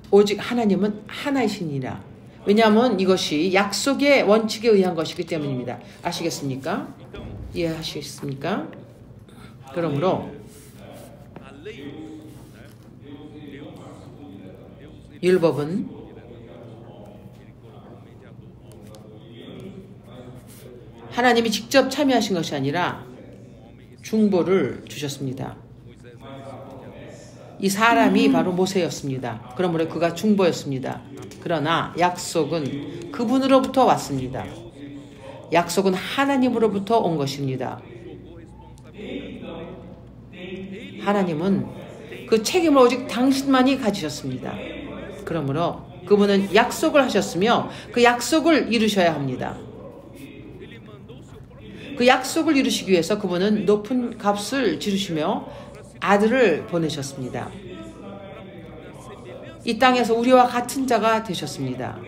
오직 하나님은 하나이시니라. 왜냐하면 이것이 약속의 원칙에 의한 것이기 때문입니다. 아시겠습니까? 이해하시겠습니까? 그러므로 율법은 하나님이 직접 참여하신 것이 아니라 중보를 주셨습니다. 이 사람이 바로 모세였습니다. 그러므로 그가 중보였습니다. 그러나 약속은 그분으로부터 왔습니다. 약속은 하나님으로부터 온 것입니다. 하나님은 그 책임을 오직 당신만이 가지셨습니다. 그러므로 그분은 약속을 하셨으며 그 약속을 이루셔야 합니다. 그 약속을 이루시기 위해서 그분은 높은 값을 지르시며 아들을 보내셨습니다. 이 땅에서 우리와 같은 자가 되셨습니다.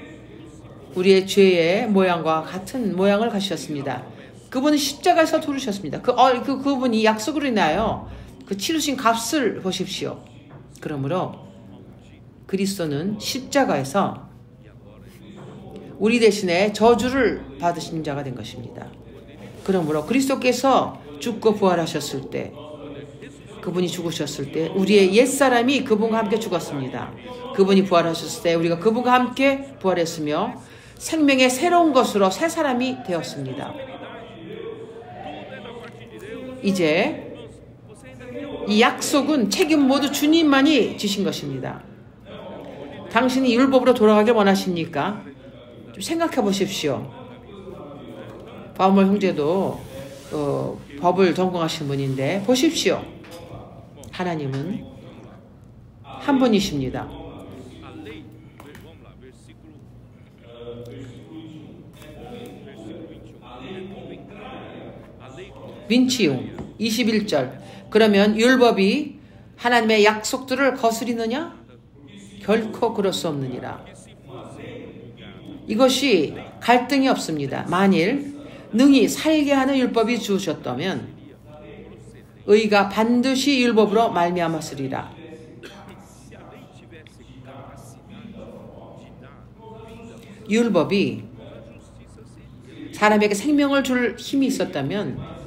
우리의 죄의 모양과 같은 모양을 가지셨습니다. 그분은 십자가에서 돌으셨습니다. 그분이 약속으로 인하여 그 치르신 값을 보십시오. 그러므로 그리스도는 십자가에서 우리 대신에 저주를 받으신 자가 된 것입니다. 그러므로 그리스도께서 죽고 부활하셨을 때, 그분이 죽으셨을 때 우리의 옛사람이 그분과 함께 죽었습니다. 그분이 부활하셨을 때 우리가 그분과 함께 부활했으며 생명의 새로운 것으로 새 사람이 되었습니다. 이제 이 약속은 책임 모두 주님만이 지신 것입니다. 당신이 율법으로 돌아가길 원하십니까? 좀 생각해 보십시오. 바울 형제도 법을 전공하신 분인데 보십시오. 하나님은 한 분이십니다. 민치용 21절. 그러면 율법이 하나님의 약속들을 거스리느냐? 결코 그럴 수 없느니라. 이것이 갈등이 없습니다. 만일 능히 살게 하는 율법이 주셨다면 의가 반드시 율법으로 말미암았으리라. 율법이 사람에게 생명을 줄 힘이 있었다면,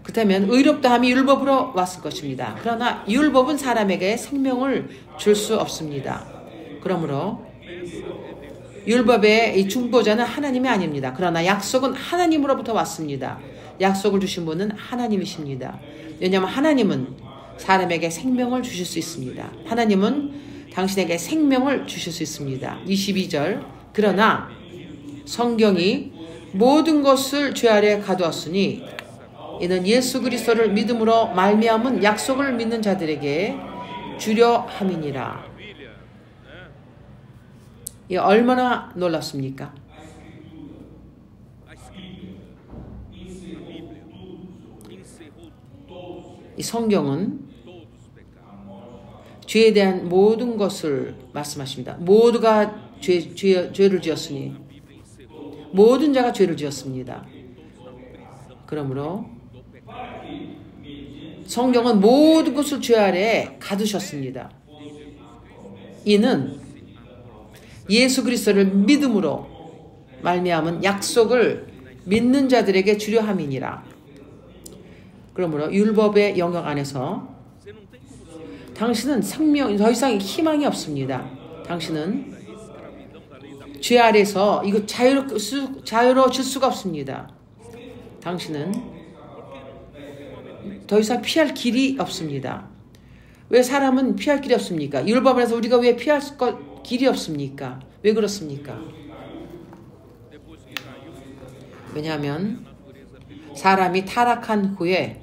그렇다면 의롭다함이 율법으로 왔을 것입니다. 그러나 율법은 사람에게 생명을 줄 수 없습니다. 그러므로 율법의 이 중보자는 하나님이 아닙니다. 그러나 약속은 하나님으로부터 왔습니다. 약속을 주신 분은 하나님이십니다. 왜냐하면 하나님은 사람에게 생명을 주실 수 있습니다. 하나님은 당신에게 생명을 주실 수 있습니다. 22절. 그러나 성경이 모든 것을 죄 아래 가두었으니 이는 예수 그리스도를 믿음으로 말미암은 약속을 믿는 자들에게 주려 함이니라. 이 얼마나 놀랍습니까? 이 성경은 죄에 대한 모든 것을 말씀하십니다. 모두가 죄를 지었으니 모든 자가 죄를 지었습니다. 그러므로 성경은 모든 것을 죄 아래 가두셨습니다. 이는 예수 그리스도를 믿음으로 말미암은 약속을 믿는 자들에게 주려 함이니라. 그러므로 율법의 영역 안에서 당신은 더 이상 희망이 없습니다. 당신은 죄 아래서 이거 자유로워질 수가 없습니다. 당신은 더 이상 피할 길이 없습니다. 왜 사람은 피할 길이 없습니까? 율법 안에서 우리가 왜 피할 길이 없습니까? 왜 그렇습니까? 왜냐하면 사람이 타락한 후에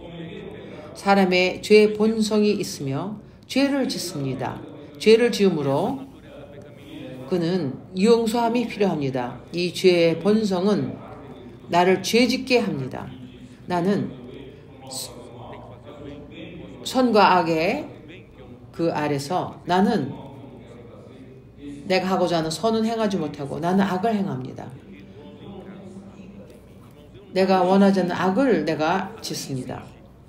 사람의 죄의 본성이 있으며 죄를 짓습니다. 죄를 지음으로 그는 용서함이 필요합니다. 이 죄의 본성은 나를 죄짓게 합니다. 나는 선과 악의 그 아래서 나는 내가 하고자 하는 선은 행하지 못하고 나는 악을 행합니다. 내가 원하지 않는 악을 내가 짓습니다.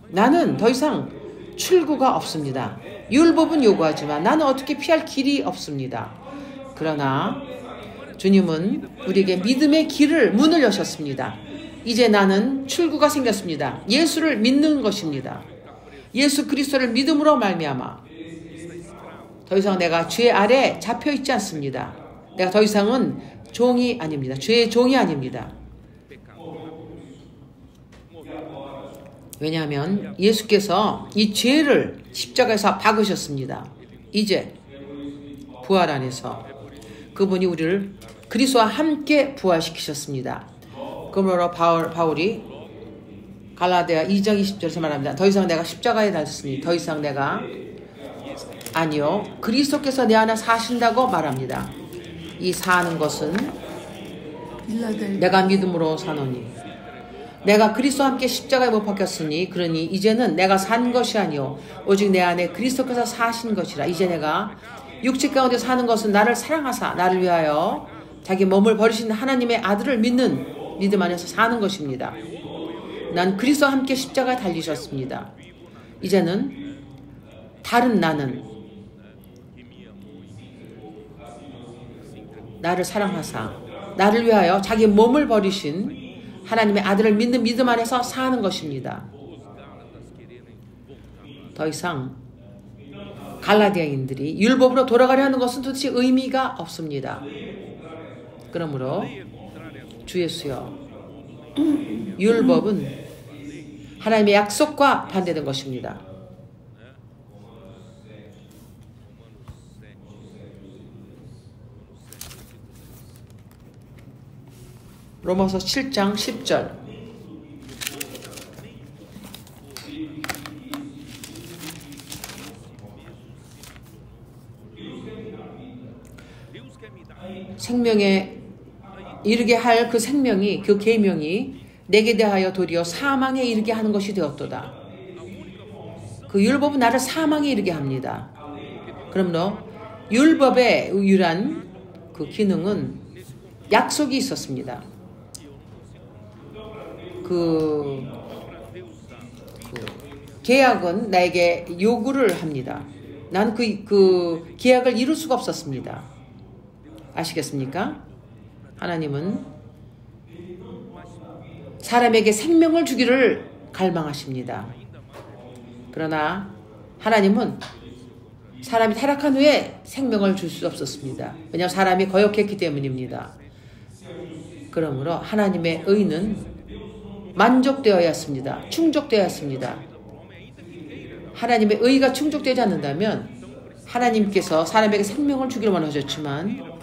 나는 더 이상 출구가 없습니다. 율법은 요구하지만 나는 어떻게 피할 길이 없습니다. 그러나 주님은 우리에게 믿음의 문을 여셨습니다. 이제 나는 출구가 생겼습니다. 예수를 믿는 것입니다. 예수 그리스도를 믿음으로 말미암아 더 이상 내가 죄 아래 잡혀있지 않습니다. 내가 더 이상은 종이 아닙니다. 죄의 종이 아닙니다. 왜냐하면 예수께서 이 죄를 십자가에서 박으셨습니다. 이제 부활 안에서 그분이 우리를 그리스도와 함께 부활시키셨습니다. 그러므로 바울이 갈라디아 2장 20절에서 말합니다. 더 이상 내가 십자가에 달렸으니 더 이상 내가 아니요 그리스도께서 내 안에 사신다고 말합니다. 이 사는 것은 빌라델 내가 믿음으로 사노니 내가 그리스도와 함께 십자가에 못 박혔으니 그러니 이제는 내가 산 것이 아니요 오직 내 안에 그리스도께서 사신 것이라. 이제 내가 육체 가운데 사는 것은 나를 사랑하사 나를 위하여 자기 몸을 버리신 하나님의 아들을 믿는 믿음 안에서 사는 것입니다. 난 그리스도와 함께 십자가에 달리셨습니다. 이제는 다른 나는 나를 사랑하사 나를 위하여 자기 몸을 버리신 하나님의 아들을 믿는 믿음 안에서 사는 것입니다. 더 이상 갈라디아인들이 율법으로 돌아가려 하는 것은 도대체 의미가 없습니다. 그러므로 주 예수여, 율법은 하나님의 약속과 반대된 것입니다. 로마서 7장 10절. 생명에 이르게 할 그 생명이, 그 계명이 내게 대하여 도리어 사망에 이르게 하는 것이 되었도다. 그 율법은 나를 사망에 이르게 합니다. 그러므로 율법의 유일한 그 기능은 약속이 있었습니다. 그 계약은 나에게 요구를 합니다. 나는 그 계약을 이룰 수가 없었습니다. 아시겠습니까? 하나님은 사람에게 생명을 주기를 갈망하십니다. 그러나 하나님은 사람이 타락한 후에 생명을 줄 수 없었습니다. 왜냐하면 사람이 거역했기 때문입니다. 그러므로 하나님의 의는 만족되어야 했습니다. 충족되어야 했습니다. 하나님의 의가 충족되지 않는다면 하나님께서 사람에게 생명을 주기를 원하셨지만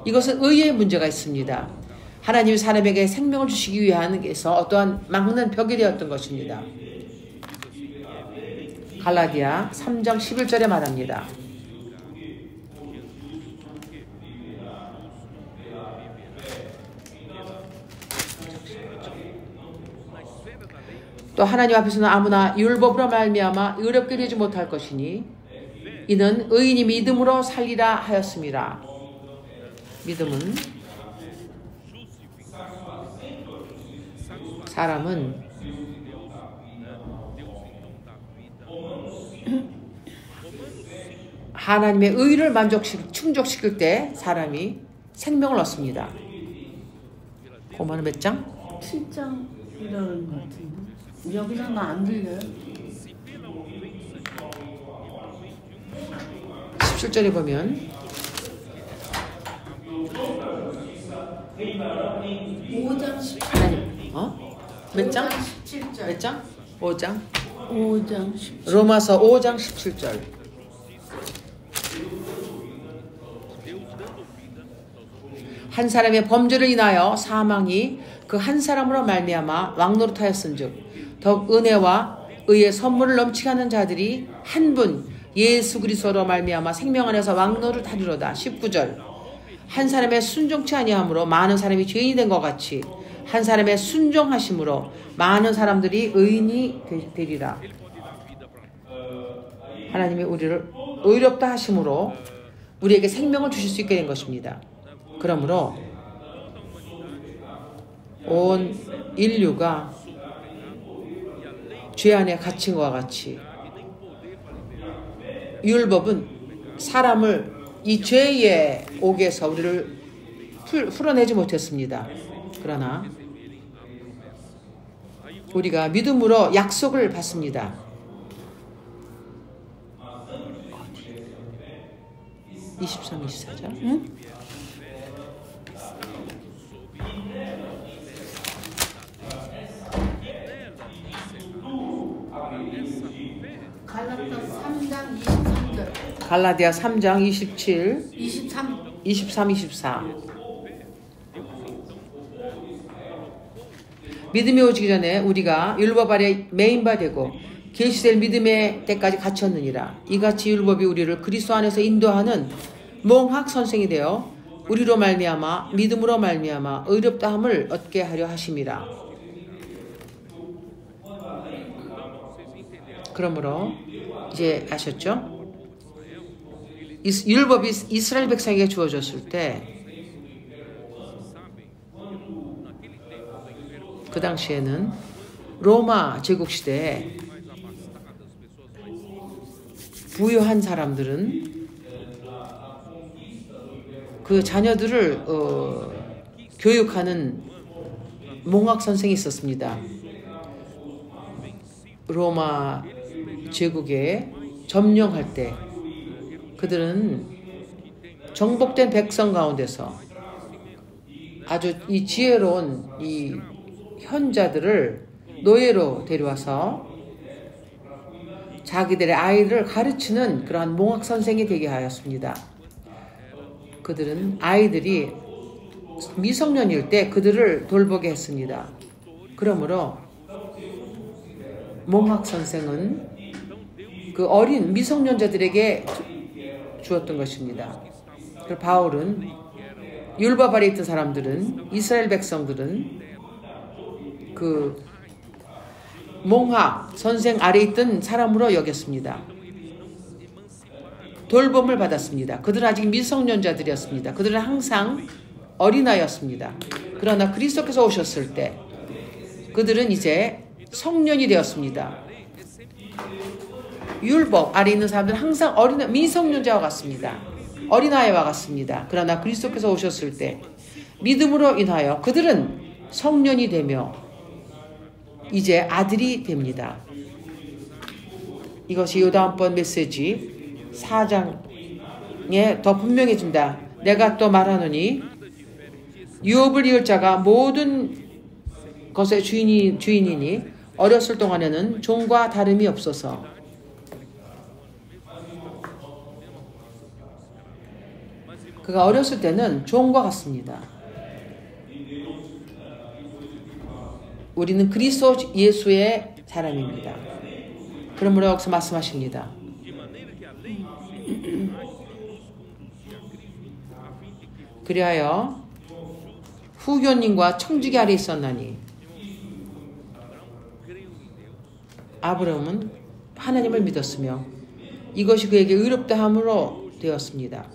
이것은 의의 문제가 있습니다. 하나님이 사람에게 생명을 주시기 위해서 어떠한 막는 벽이 되었던 것입니다. 갈라디아 3장 11절에 말합니다. 또 하나님 앞에서는 아무나 율법으로 말미암아 의롭게 되지 못할 것이니 이는 의인이 믿음으로 살리라 하였습니다. 믿음은 사람은 하나님의 의를 충족시킬 때 사람이 생명을 얻습니다. 고마는 몇 장? 7장이라는 것 같은데 여기서는 안 들려요? 17절에 보면 5장 17절 하나님 몇 장? 17절 몇 장? 5장? 5장 17절 로마서 5장 17절. 한 사람의 범죄를 인하여 사망이 그 한 사람으로 말미암아 왕노릇하였은즉 더욱 은혜와 의의 선물을 넘치게 하는 자들이 한 분 예수 그리스도로 말미암아 생명 안에서 왕노릇하리로다. 19절. 한 사람의 순종치 아니함으로 많은 사람이 죄인이 된 것 같이 한 사람의 순종하심으로 많은 사람들이 의인이 되리라. 하나님이 우리를 의롭다 하심으로 우리에게 생명을 주실 수 있게 된 것입니다. 그러므로 온 인류가 죄 안에 갇힌 것과 같이 율법은 사람을 이 죄의 옥에서 우리를 풀어내지 못했습니다. 그러나 우리가 믿음으로 약속을 받습니다. 23, 24절. 응? 갈라디아 3장 27, 23, 24. 믿음이 오기 전에 우리가 율법 아래 매인바 되고 계시될 믿음의 때까지 갇혔느니라. 이같이 율법이 우리를 그리스도 안에서 인도하는 몽학 선생이 되어 우리로 말미암아 믿음으로 말미암아 의롭다함을 얻게 하려 하심이라. 그러므로 이제 아셨죠? 율법이 이스라엘 백성에게 주어졌을 때 그 당시에는 로마 제국 시대에 부유한 사람들은 그 자녀들을 교육하는 몽학 선생이 있었습니다. 로마 제국에 점령할 때 그들은 정복된 백성 가운데서 아주 이 지혜로운 이 현자들을 노예로 데려와서 자기들의 아이를 가르치는 그러한 몽학 선생이 되게 하였습니다. 그들은 아이들이 미성년일 때 그들을 돌보게 했습니다. 그러므로 몽학 선생은 그 어린 미성년자들에게 주었던 것입니다. 그리고 바울은 율법 아래 있던 사람들은 이스라엘 백성들은 그 몽학 선생 아래 있던 사람으로 여겼습니다. 돌봄을 받았습니다. 그들은 아직 미성년자들이었습니다. 그들은 항상 어린아이였습니다. 그러나 그리스도께서 오셨을 때 그들은 이제 성년이 되었습니다. 율법 아래 있는 사람들은 항상 미성년자와 같습니다. 어린아이와 같습니다. 그러나 그리스도께서 오셨을 때 믿음으로 인하여 그들은 성년이 되며 이제 아들이 됩니다. 이것이 요다음번 메시지 4장에 더 분명해진다. 내가 또 말하노니 유업을 이을 자가 모든 것의 주인이니 어렸을 동안에는 종과 다름이 없어서 그가 어렸을 때는 종과 같습니다. 우리는 그리스도 예수의 사람입니다. 그러므로 여기서 말씀하십니다. 그리하여 후견님과 청지기 아래 있었나니 아브라함은 하나님을 믿었으며 이것이 그에게 의롭다함으로 되었습니다.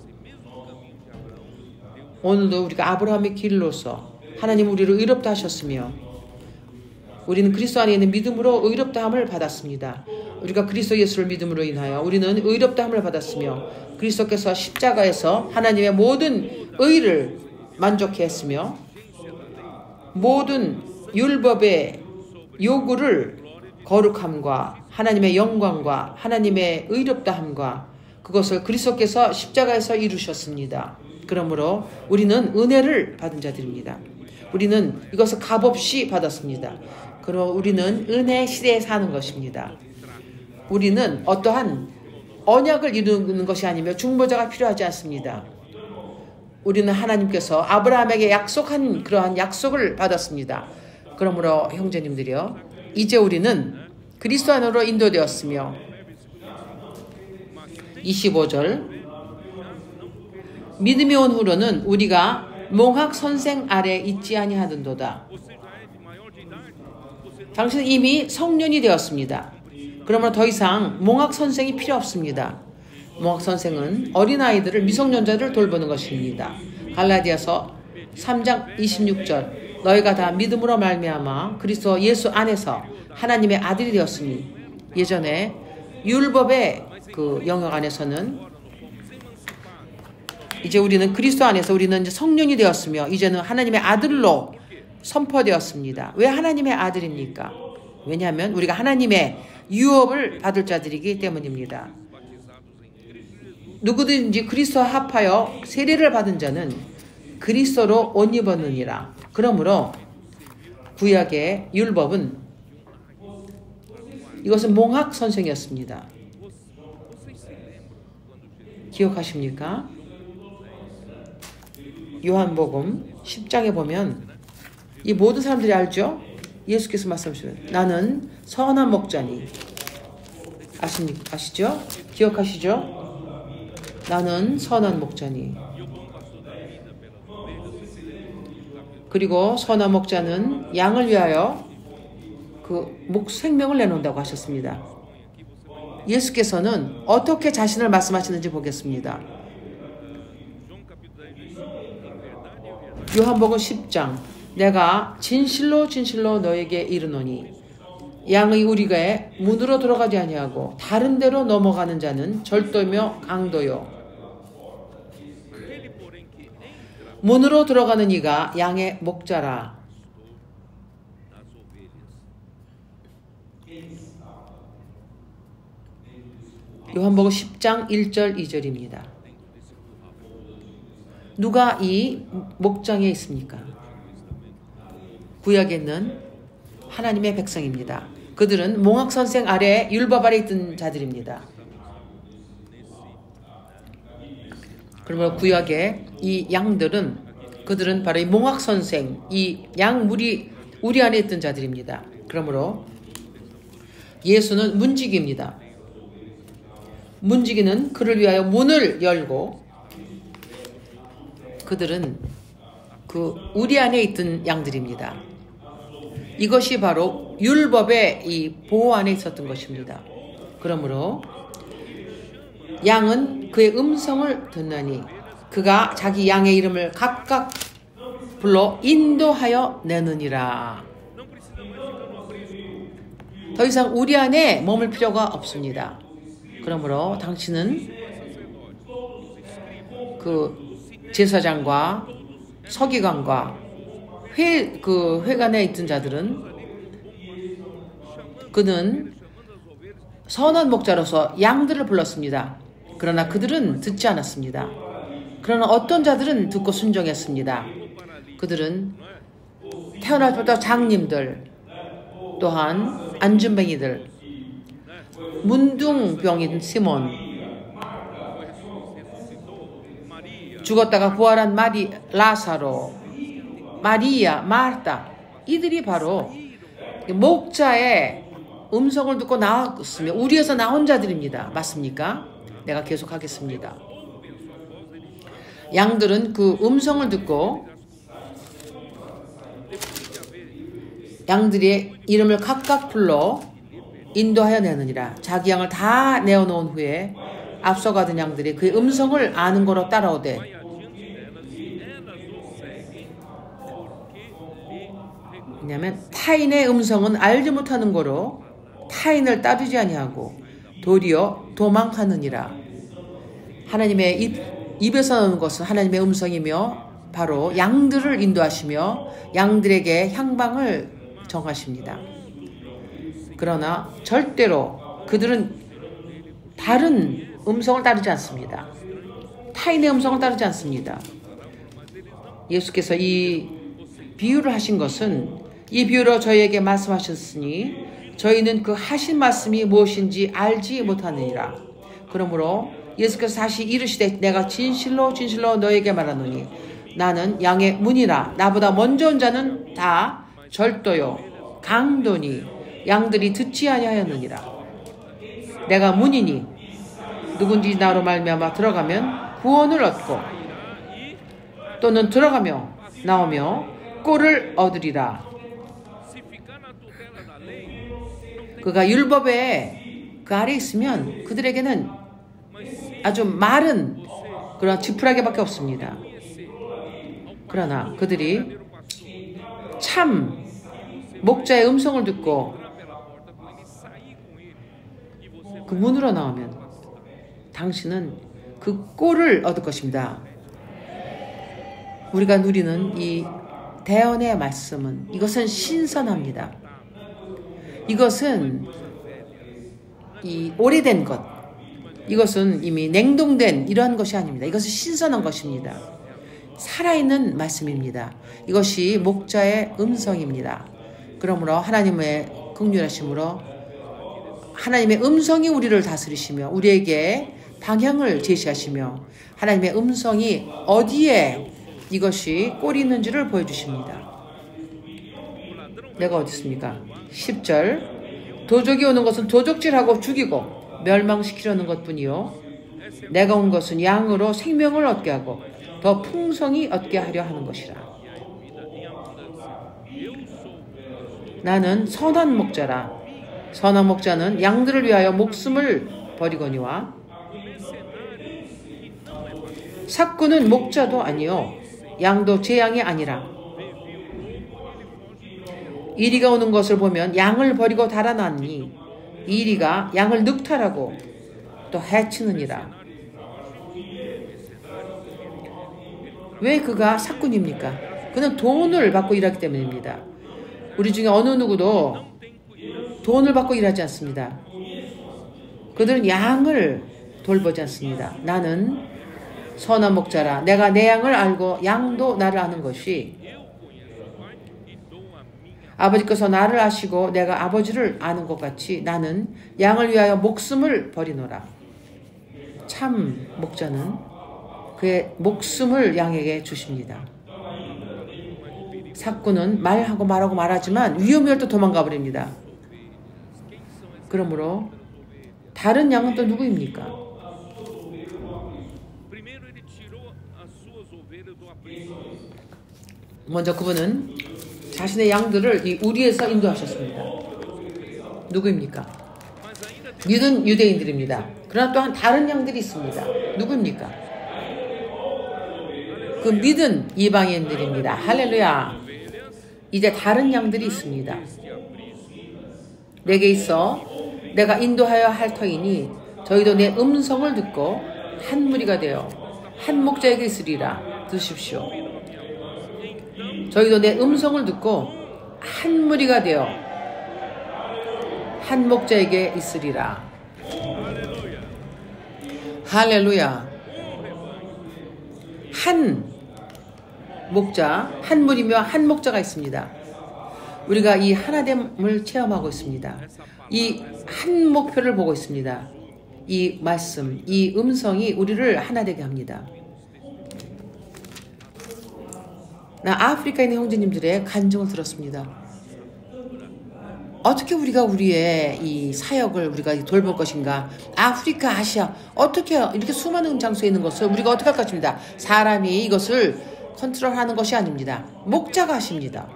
오늘도 우리가 아브라함의 길로서 하나님 우리를 의롭다 하셨으며 우리는 그리스도 안에 있는 믿음으로 의롭다함을 받았습니다. 우리가 그리스도 예수를 믿음으로 인하여 우리는 의롭다함을 받았으며 그리스도께서 십자가에서 하나님의 모든 의를 만족해 했으며 모든 율법의 요구를 거룩함과 하나님의 영광과 하나님의 의롭다함과 그것을 그리스도께서 십자가에서 이루셨습니다. 그러므로 우리는 은혜를 받은 자들입니다. 우리는 이것을 값없이 받았습니다. 그러므로 우리는 은혜 시대에 사는 것입니다. 우리는 어떠한 언약을 이루는 것이 아니며 중보자가 필요하지 않습니다. 우리는 하나님께서 아브라함에게 약속한 그러한 약속을 받았습니다. 그러므로 형제님들이요, 이제 우리는 그리스도 안으로 인도되었으며 25절 믿음이 온 후로는 우리가 몽학 선생 아래 있지 아니하던도다. 당신은 이미 성년이 되었습니다. 그러므로 더 이상 몽학 선생이 필요 없습니다. 몽학 선생은 어린아이들을 미성년자를 돌보는 것입니다. 갈라디아서 3장 26절 너희가 다 믿음으로 말미암아 그리스도 예수 안에서 하나님의 아들이 되었으니 예전에 율법의 그 영역 안에서는 이제 우리는 그리스도 안에서 우리는 이제 성령이 되었으며 이제는 하나님의 아들로 선포되었습니다. 왜 하나님의 아들입니까? 왜냐하면 우리가 하나님의 유업을 받을 자들이기 때문입니다. 누구든지 그리스도와 합하여 세례를 받은 자는 그리스도로 옷 입었느니라. 그러므로 구약의 율법은 이것은 몽학 선생이었습니다. 기억하십니까? 요한복음 10장에 보면 이 모든 사람들이 알죠? 예수께서 말씀하시면 나는 선한 목자니 아시죠? 기억하시죠? 나는 선한 목자니 그리고 선한 목자는 양을 위하여 그 생명을 내놓는다고 하셨습니다. 예수께서는 어떻게 자신을 말씀하시는지 보겠습니다. 요한복음 10장 내가 진실로 진실로 너에게 이르노니 양의 우리가 문으로 들어가지 아니하고 다른 데로 넘어가는 자는 절도며 강도요 문으로 들어가는 이가 양의 목자라. 요한복음 10장 1절 2절입니다. 누가 이 목장에 있습니까? 구약에는 하나님의 백성입니다. 그들은 몽학선생 아래 율법 아래 있던 자들입니다. 그러므로 구약의 이 양들은 그들은 바로 이 몽학선생 이 양물이 우리 안에 있던 자들입니다. 그러므로 예수는 문지기입니다. 문지기는 그를 위하여 문을 열고 그들은 그 우리 안에 있던 양들입니다. 이것이 바로 율법의 이 보호 안에 있었던 것입니다. 그러므로 양은 그의 음성을 듣나니 그가 자기 양의 이름을 각각 불러 인도하여 내느니라. 더 이상 우리 안에 머물 필요가 없습니다. 그러므로 당신은 그 제사장과 서기관과 회관에 있던 자들은 그는 선한 목자로서 양들을 불렀습니다. 그러나 그들은 듣지 않았습니다. 그러나 어떤 자들은 듣고 순종했습니다. 그들은 태어날 때부터 장님들, 또한 안준뱅이들, 문둥병인 시몬, 죽었다가 부활한 라사로, 마리아, 마르타, 이들이 바로 목자의 음성을 듣고 나왔으며 우리에서 나온 자들입니다. 맞습니까? 내가 계속하겠습니다. 양들은 그 음성을 듣고 양들의 이름을 각각 불러 인도하여 내느니라. 자기 양을 다 내어놓은 후에 앞서가던 양들이 그의 음성을 아는 거로 따라오되 왜냐하면 타인의 음성은 알지 못하는 거로 타인을 따르지 아니하고 도리어 도망하느니라. 하나님의 입에서 나오는 것은 하나님의 음성이며 바로 양들을 인도하시며 양들에게 향방을 정하십니다. 그러나 절대로 그들은 다른 음성을 따르지 않습니다. 타인의 음성을 따르지 않습니다. 예수께서 이 비유를 하신 것은 이 비유로 저희에게 말씀하셨으니 저희는 그 하신 말씀이 무엇인지 알지 못하느니라. 그러므로 예수께서 다시 이르시되 내가 진실로 진실로 너에게 말하노니 나는 양의 문이라. 나보다 먼저 온 자는 다 절도요 강도니 양들이 듣지 아니하였느니라. 내가 문이니 누군지 나로 말미암아 들어가면 구원을 얻고 또는 들어가며 나오며 꼴을 얻으리라. 그가 율법에 그 아래 있으면 그들에게는 아주 마른 그런 지푸라기밖에 없습니다. 그러나 그들이 참 목자의 음성을 듣고 그 문으로 나오면 당신은 그 꼴을 얻을 것입니다. 우리가 누리는 이 대언의 말씀은 이것은 신선합니다. 이것은 이 오래된 것, 이것은 이미 냉동된 이러한 것이 아닙니다. 이것은 신선한 것입니다. 살아있는 말씀입니다. 이것이 목자의 음성입니다. 그러므로 하나님의 긍휼하심으로 하나님의 음성이 우리를 다스리시며 우리에게 방향을 제시하시며 하나님의 음성이 어디에 이것이 꼴이 있는지를 보여주십니다. 내가 어디 있습니까? 10절 도적이 오는 것은 도적질하고 죽이고 멸망시키려는 것뿐이요 내가 온 것은 양으로 생명을 얻게 하고 더 풍성히 얻게 하려 하는 것이라. 나는 선한 목자라. 선한 목자는 양들을 위하여 목숨을 버리거니와 삭구는 목자도 아니요 양도 제 양이 아니라 이리가 오는 것을 보면 양을 버리고 달아나니 이리가 양을 늑탈하고 또 해치느니라. 왜 그가 삭군입니까? 그는 돈을 받고 일하기 때문입니다. 우리 중에 어느 누구도 돈을 받고 일하지 않습니다. 그들은 양을 돌보지 않습니다. 나는 선한 목자라. 내가 내 양을 알고 양도 나를 아는 것이 아버지께서 나를 아시고 내가 아버지를 아는 것 같이 나는 양을 위하여 목숨을 버리노라. 참 목자는 그의 목숨을 양에게 주십니다. 삭구는 말하고 말하지만 위험이 올 때 도망가 버립니다. 그러므로 다른 양은 또 누구입니까? 먼저 그분은 자신의 양들을 이 우리에서 인도하셨습니다. 누구입니까? 믿은 유대인들입니다. 그러나 또한 다른 양들이 있습니다. 누구입니까? 그 믿은 이방인들입니다. 할렐루야. 이제 다른 양들이 있습니다. 내게 있어 내가 인도하여 할 터이니 저희도 내 음성을 듣고 한 무리가 되어 한 목자에게 있으리라. 드십시오. 저희도 내 음성을 듣고 한 무리가 되어 한 목자에게 있으리라. 할렐루야. 한 목자, 한 무리며 한 목자가 있습니다. 우리가 이 하나됨을 체험하고 있습니다. 이 한 목표를 보고 있습니다. 이 말씀, 이 음성이 우리를 하나 되게 합니다. 나 아프리카에 있는 형제님들의 간증을 들었습니다. 어떻게 우리가 우리의 이 사역을 우리가 돌볼 것인가? 아프리카, 아시아 어떻게 이렇게 수많은 장소에 있는 것을 우리가 어떻게 할 것입니다. 사람이 이것을 컨트롤하는 것이 아닙니다. 목자가 하십니다.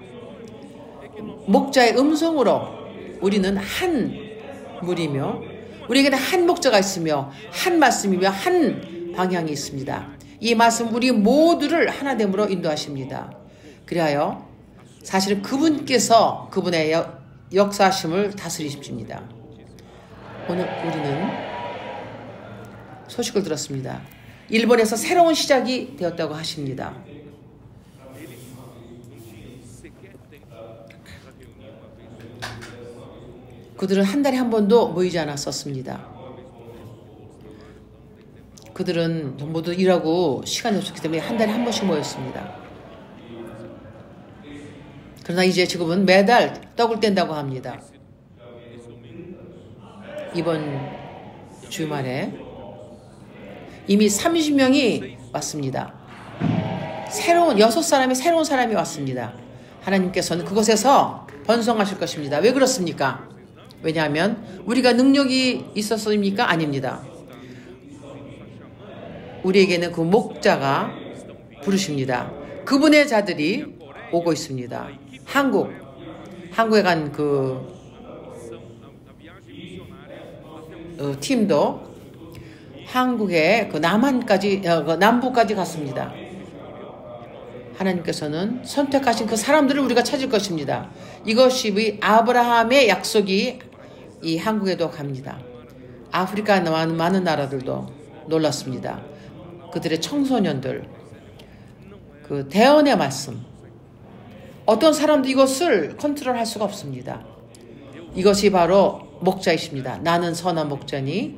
목자의 음성으로 우리는 한 무리며 우리에게는 한 목자가 있으며 한 말씀이며 한 방향이 있습니다. 이 말씀 우리 모두를 하나됨으로 인도하십니다. 그리하여 사실은 그분께서 그분의 역사하심을 다스리십니다. 오늘 우리는 소식을 들었습니다. 일본에서 새로운 시작이 되었다고 하십니다. 그들은 한 달에 한 번도 모이지 않았었습니다. 그들은 모두 일하고 시간이 없었기 때문에 한 달에 한 번씩 모였습니다. 그러나 이제 지금은 매달 떡을 뗀다고 합니다. 이번 주말에 이미 30명이 왔습니다. 새로운 6사람의 새로운 사람이 왔습니다. 하나님께서는 그곳에서 번성하실 것입니다. 왜 그렇습니까? 왜냐하면 우리가 능력이 있었습니까? 아닙니다. 우리에게는 그 목자가 부르십니다. 그분의 자들이 오고 있습니다. 한국에 간 그 팀도 한국의 그 남부까지 갔습니다. 하나님께서는 선택하신 그 사람들을 우리가 찾을 것입니다. 이것이 아브라함의 약속이 이 한국에도 갑니다. 아프리카 많은 나라들도 놀랐습니다. 그들의 청소년들, 그 대언의 말씀. 어떤 사람도 이것을 컨트롤할 수가 없습니다. 이것이 바로 목자이십니다. 나는 선한 목자니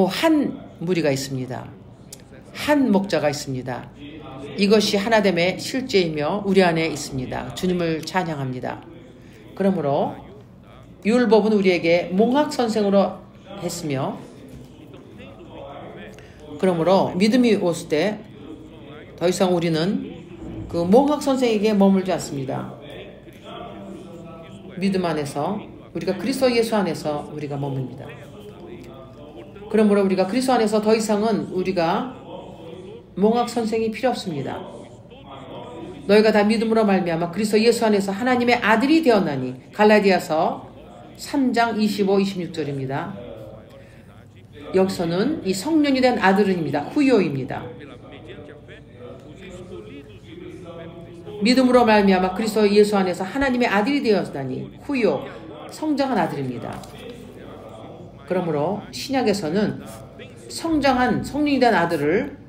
한 무리가 있습니다. 한 목자가 있습니다. 이것이 하나됨의 실제이며 우리 안에 있습니다. 주님을 찬양합니다. 그러므로 율법은 우리에게 몽학 선생으로 했으며 그러므로 믿음이 왔을 때 더 이상 우리는 그 몽학 선생에게 머물지 않습니다. 믿음 안에서 우리가 그리스도 예수 안에서 우리가 머뭅니다. 그러므로 우리가 그리스도 안에서 더 이상은 우리가 몽학 선생이 필요 없습니다. 너희가 다 믿음으로 말미암아 그리스도 예수 안에서 하나님의 아들이 되었나니. 갈라디아서 3장 25, 26절입니다. 여기서는 이 성령이 된 아들은입니다. 후요입니다. 믿음으로 말미암아 그리스도 예수 안에서 하나님의 아들이 되었다니. 후요, 성장한 아들입니다. 그러므로 신약에서는 성장한 성령이 된 아들을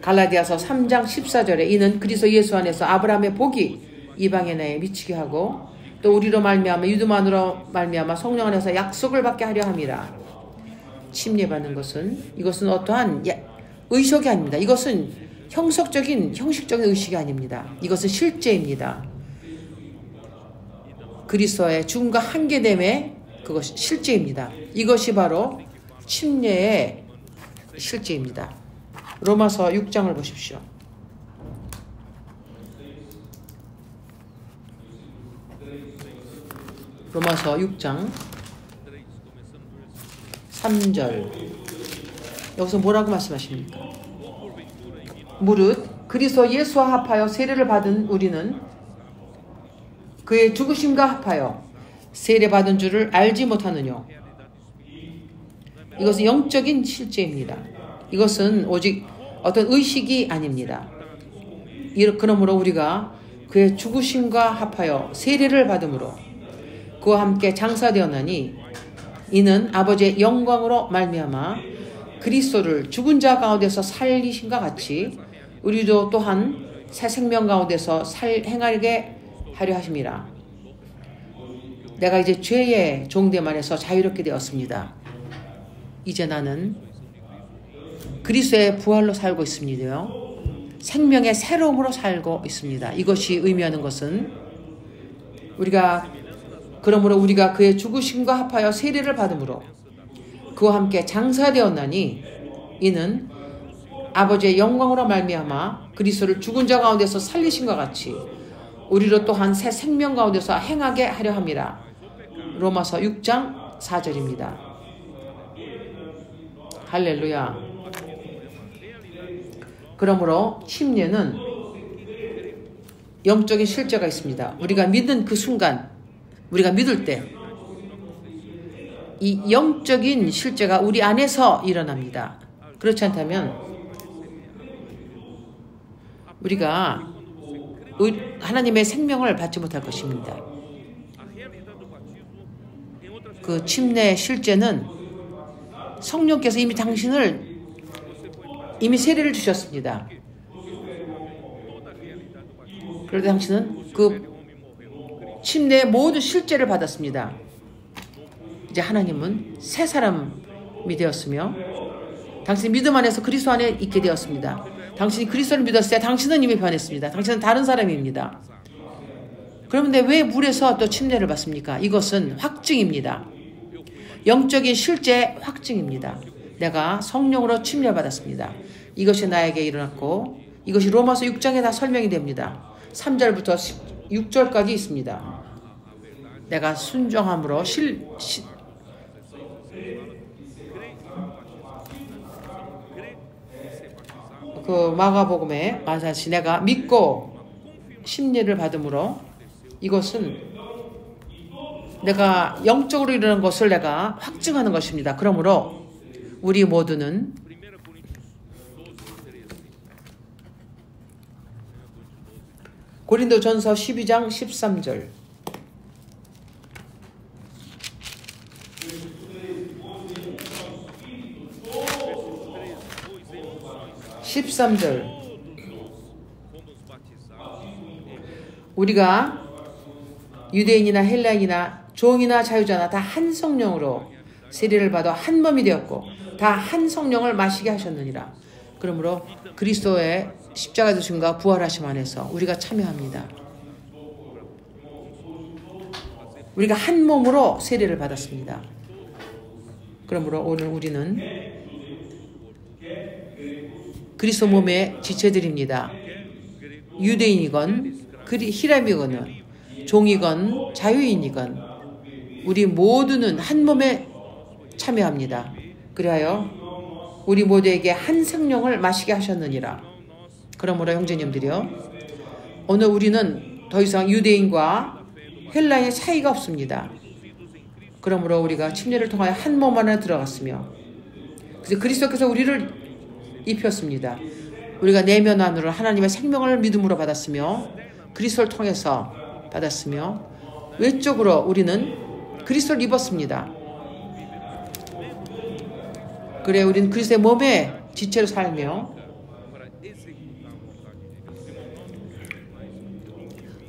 갈라디아서 3장 14절에 이는 그리스도 예수 안에서 아브라함의 복이 이방의 나라에 미치게 하고 또 우리로 말미암아 믿음 안으로 말미암아 성령 안에서 약속을 받게 하려 함이라. 침례받는 것은 이것은 어떠한 의식이 아닙니다. 이것은 형식적인 의식이 아닙니다. 이것은 실제입니다. 그리스도의 죽음과 함께됨의 그것이 실제입니다. 이것이 바로 침례의 실제입니다. 로마서 6장을 보십시오. 로마서 6장 3절. 여기서 뭐라고 말씀하십니까? 무릇 그리스도 예수와 합하여 세례를 받은 우리는 그의 죽으심과 합하여 세례받은 줄을 알지 못하느뇨. 이것은 영적인 실제입니다. 이것은 오직 어떤 의식이 아닙니다. 그러므로 우리가 그의 죽으심과 합하여 세례를 받음으로 그와 함께 장사되었나니 이는 아버지의 영광으로 말미암아 그리스도를 죽은 자 가운데서 살리신과 같이 우리도 또한 새 생명 가운데서 행하게 하려 하심이라. 내가 이제 죄의 종됨안에서 자유롭게 되었습니다. 이제 나는 그리스도의 부활로 살고 있습니다요. 생명의 새로움으로 살고 있습니다. 이것이 의미하는 것은 그러므로 우리가 그의 죽으심과 합하여 세례를 받음으로 그와 함께 장사되었나니 이는 아버지의 영광으로 말미암아 그리스도를 죽은 자 가운데서 살리신과 같이 우리로 또한 새 생명 가운데서 행하게 하려 함이라. 로마서 6장 4절입니다. 할렐루야. 그러므로 침례는 영적인 실제가 있습니다. 우리가 믿는 그 순간, 우리가 믿을 때 이 영적인 실제가 우리 안에서 일어납니다. 그렇지 않다면 우리가 하나님의 생명을 받지 못할 것입니다. 그 침례의 실제는 성령께서 이미 당신을 세례를 주셨습니다. 그런데 당신은 그 침례의 모든 실제를 받았습니다. 이제 하나님은 새 사람이 되었으며 당신이 믿음 안에서 그리스도 안에 있게 되었습니다. 당신이 그리스도를 믿었을 때 당신은 이미 변했습니다. 당신은 다른 사람입니다. 그런데 왜 물에서 또 침례를 받습니까? 이것은 확증입니다. 영적인 실제 확증입니다. 내가 성령으로 침례받았습니다. 이것이 나에게 일어났고 이것이 로마서 6장에 다 설명이 됩니다. 3절부터 6절까지 있습니다. 내가 순종함으로 그 마가복음에 마사시 내가 믿고 심리를 받음으로 이것은 내가 영적으로 이루는 것을 내가 확증하는 것입니다. 그러므로 우리 모두는 고린도전서 12장 13절 13절 우리가 유대인이나 헬라인이나 종이나 자유자나 다 한 성령으로 세례를 받아 한 몸이 되었고 다 한 성령을 마시게 하셨느니라. 그러므로 그리스도의 십자가 되심과 부활하심 안에서 우리가 참여합니다. 우리가 한 몸으로 세례를 받았습니다. 그러므로 오늘 우리는 그리스도 몸의 지체들입니다. 유대인이건 히라미건 종이건 자유인이건 우리 모두는 한 몸에 참여합니다. 그리하여 우리 모두에게 한 생명을 마시게 하셨느니라. 그러므로 형제님들이요, 오늘 우리는 더 이상 유대인과 헬라인의 차이가 없습니다. 그러므로 우리가 침례를 통하여 한 몸 안에 들어갔으며, 그래서 그리스도께서 우리를 입혔습니다. 우리가 내면 안으로 하나님의 생명을 믿음으로 받았으며, 그리스도를 통해서 받았으며, 외적으로 우리는 그리스도를 입었습니다. 그래, 우리는 그리스도의 몸에 지체로 살며,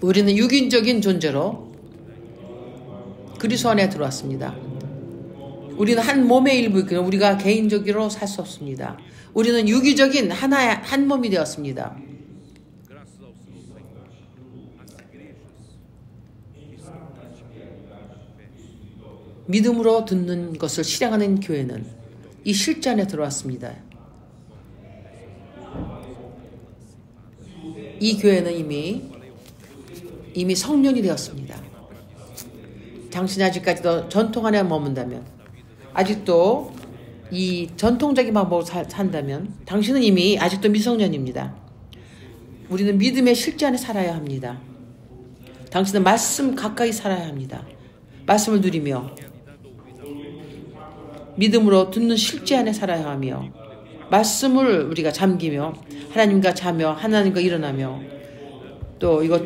우리는 육인적인 존재로 그리스도 안에 들어왔습니다. 우리는 한 몸의 일부이기, 우리가 개인적으로 살 수 없습니다. 우리는 유기적인 하나의 한 몸이 되었습니다. 믿음으로 듣는 것을 실행하는 교회는 이 실제 안에 들어왔습니다. 이 교회는 이미 성년이 되었습니다. 당신이 아직까지도 전통 안에 머문다면, 아직도 이 전통적인 방법으로 산다면 당신은 이미 아직도 미성년입니다. 우리는 믿음의 실제 안에 살아야 합니다. 당신은 말씀 가까이 살아야 합니다. 말씀을 누리며 믿음으로 듣는 실제 안에 살아야 하며, 말씀을 우리가 잠기며 하나님과 자며 하나님과 일어나며, 또 이거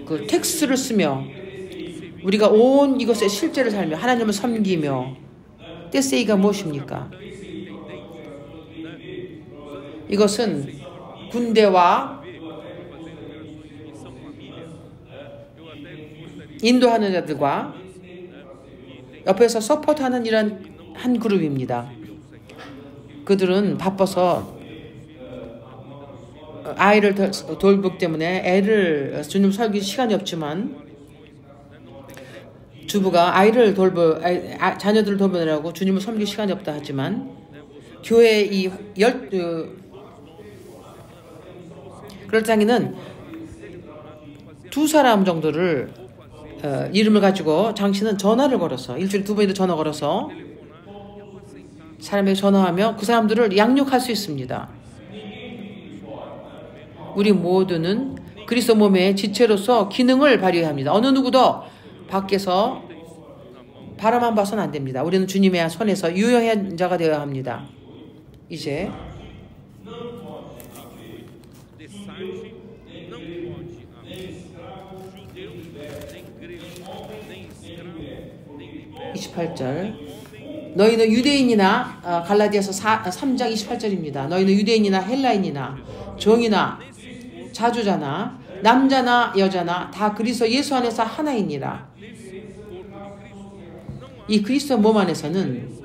그 텍스트를 쓰며 우리가 온 이것의 실제를 살며 하나님을 섬기며. 떼세이가 무엇입니까? 이것은 군대와 인도하는 자들과 옆에서 서포트하는 이런 한 그룹입니다. 그들은 바빠서 아이를 돌보기 때문에 애를 주님 살기 시간이 없지만, 주부가 아이를 자녀들을 돌보느라고 주님을 섬길 시간이 없다 하지만, 교회의 이 그럴 장에는 두 사람 정도를 이름을 가지고 당신은 전화를 걸어서, 일주일에 2번이나 전화 걸어서 사람에게 전화하며 그 사람들을 양육할 수 있습니다. 우리 모두는 그리스도 몸의 지체로서 기능을 발휘해야 합니다. 어느 누구도 밖에서 바라만 봐서는 안 됩니다. 우리는 주님의 손에서 유효한 자가 되어야 합니다. 이제 너희는 유대인이나, 갈라디아서 3장 28절입니다. 너희는 유대인이나 헬라인이나 종이나 자주자나 남자나 여자나 다 그리스도 예수 안에서 하나이니라. 이 그리스도 몸 안에서는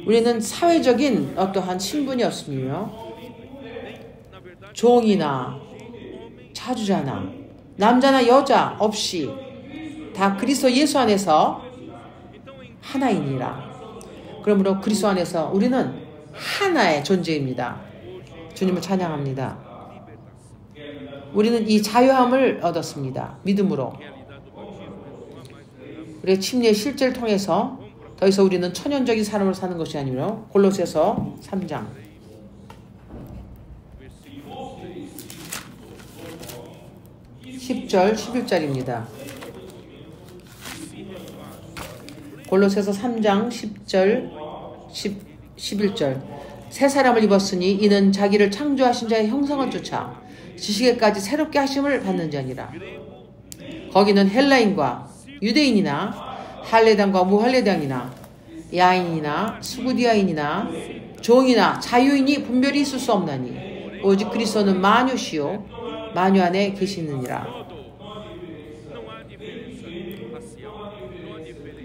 우리는 사회적인 어떠한 신분이 없으며, 종이나 자주자나 남자나 여자 없이 다 그리스도 예수 안에서 하나이니라. 그러므로 그리스도 안에서 우리는 하나의 존재입니다. 주님을 찬양합니다. 우리는 이 자유함을 얻었습니다. 믿음으로. 우리의 침례의 실제를 통해서 더 이상 우리는 천연적인 삶을 사는 것이 아니라, 골로새서 3장 10절 11절입니다. 골로새서 3장 10절 11절 새 사람을 입었으니 이는 자기를 창조하신 자의 형상을 쫓아 지식에까지 새롭게 하심을 받는 자니라. 거기는 헬라인과 유대인이나 할례당과 무할례당이나 야인이나 수구디아인이나 종이나 자유인이 분별이 있을 수 없나니 오직 그리스도는 만유시요 만유 안에 계시느니라.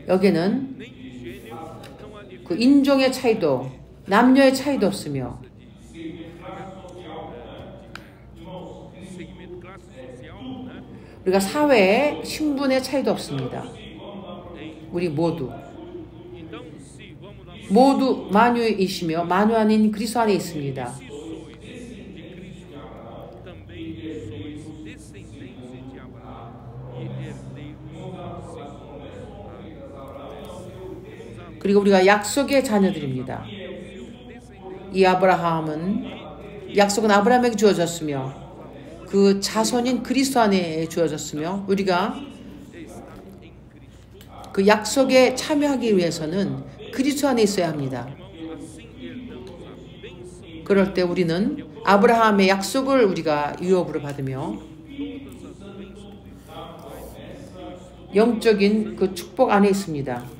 여기는 그 인종의 차이도 남녀의 차이도 없으며, 우리가 사회의 신분의 차이도 없습니다. 우리 모두 만유이시며 만유 아닌 그리스도 안에 있습니다. 그리고 우리가 약속의 자녀들입니다. 이 약속은 아브라함에게 주어졌으며 그 자손인 그리스도 안에 주어졌으며 우리가 그 약속에 참여하기 위해서는 그리스도 안에 있어야 합니다. 그럴 때 우리는 아브라함의 약속을 우리가 유업으로 받으며 영적인 그 축복 안에 있습니다.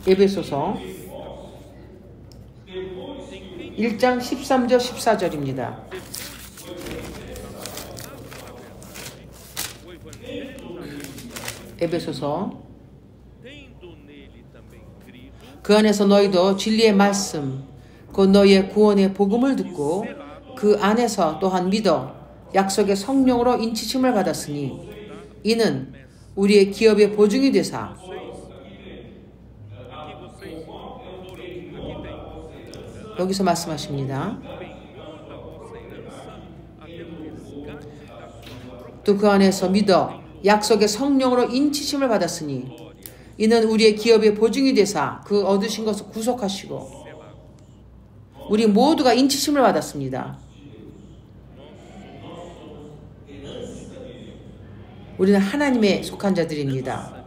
에베소서 1장 13절 14절입니다. 에베소서 그 안에서 너희도 진리의 말씀 곧 너희의 구원의 복음을 듣고 그 안에서 또한 믿어 약속의 성령으로 인치심을 받았으니 이는 우리의 기업의 보증이 되사 여기서 말씀하십니다. 또 그 안에서 믿어 약속의 성령으로 인치심을 받았으니 이는 우리의 기업의 보증이 되사 그 얻으신 것을 구속하시고 우리 모두가 인치심을 받았습니다. 우리는 하나님의 속한 자들입니다.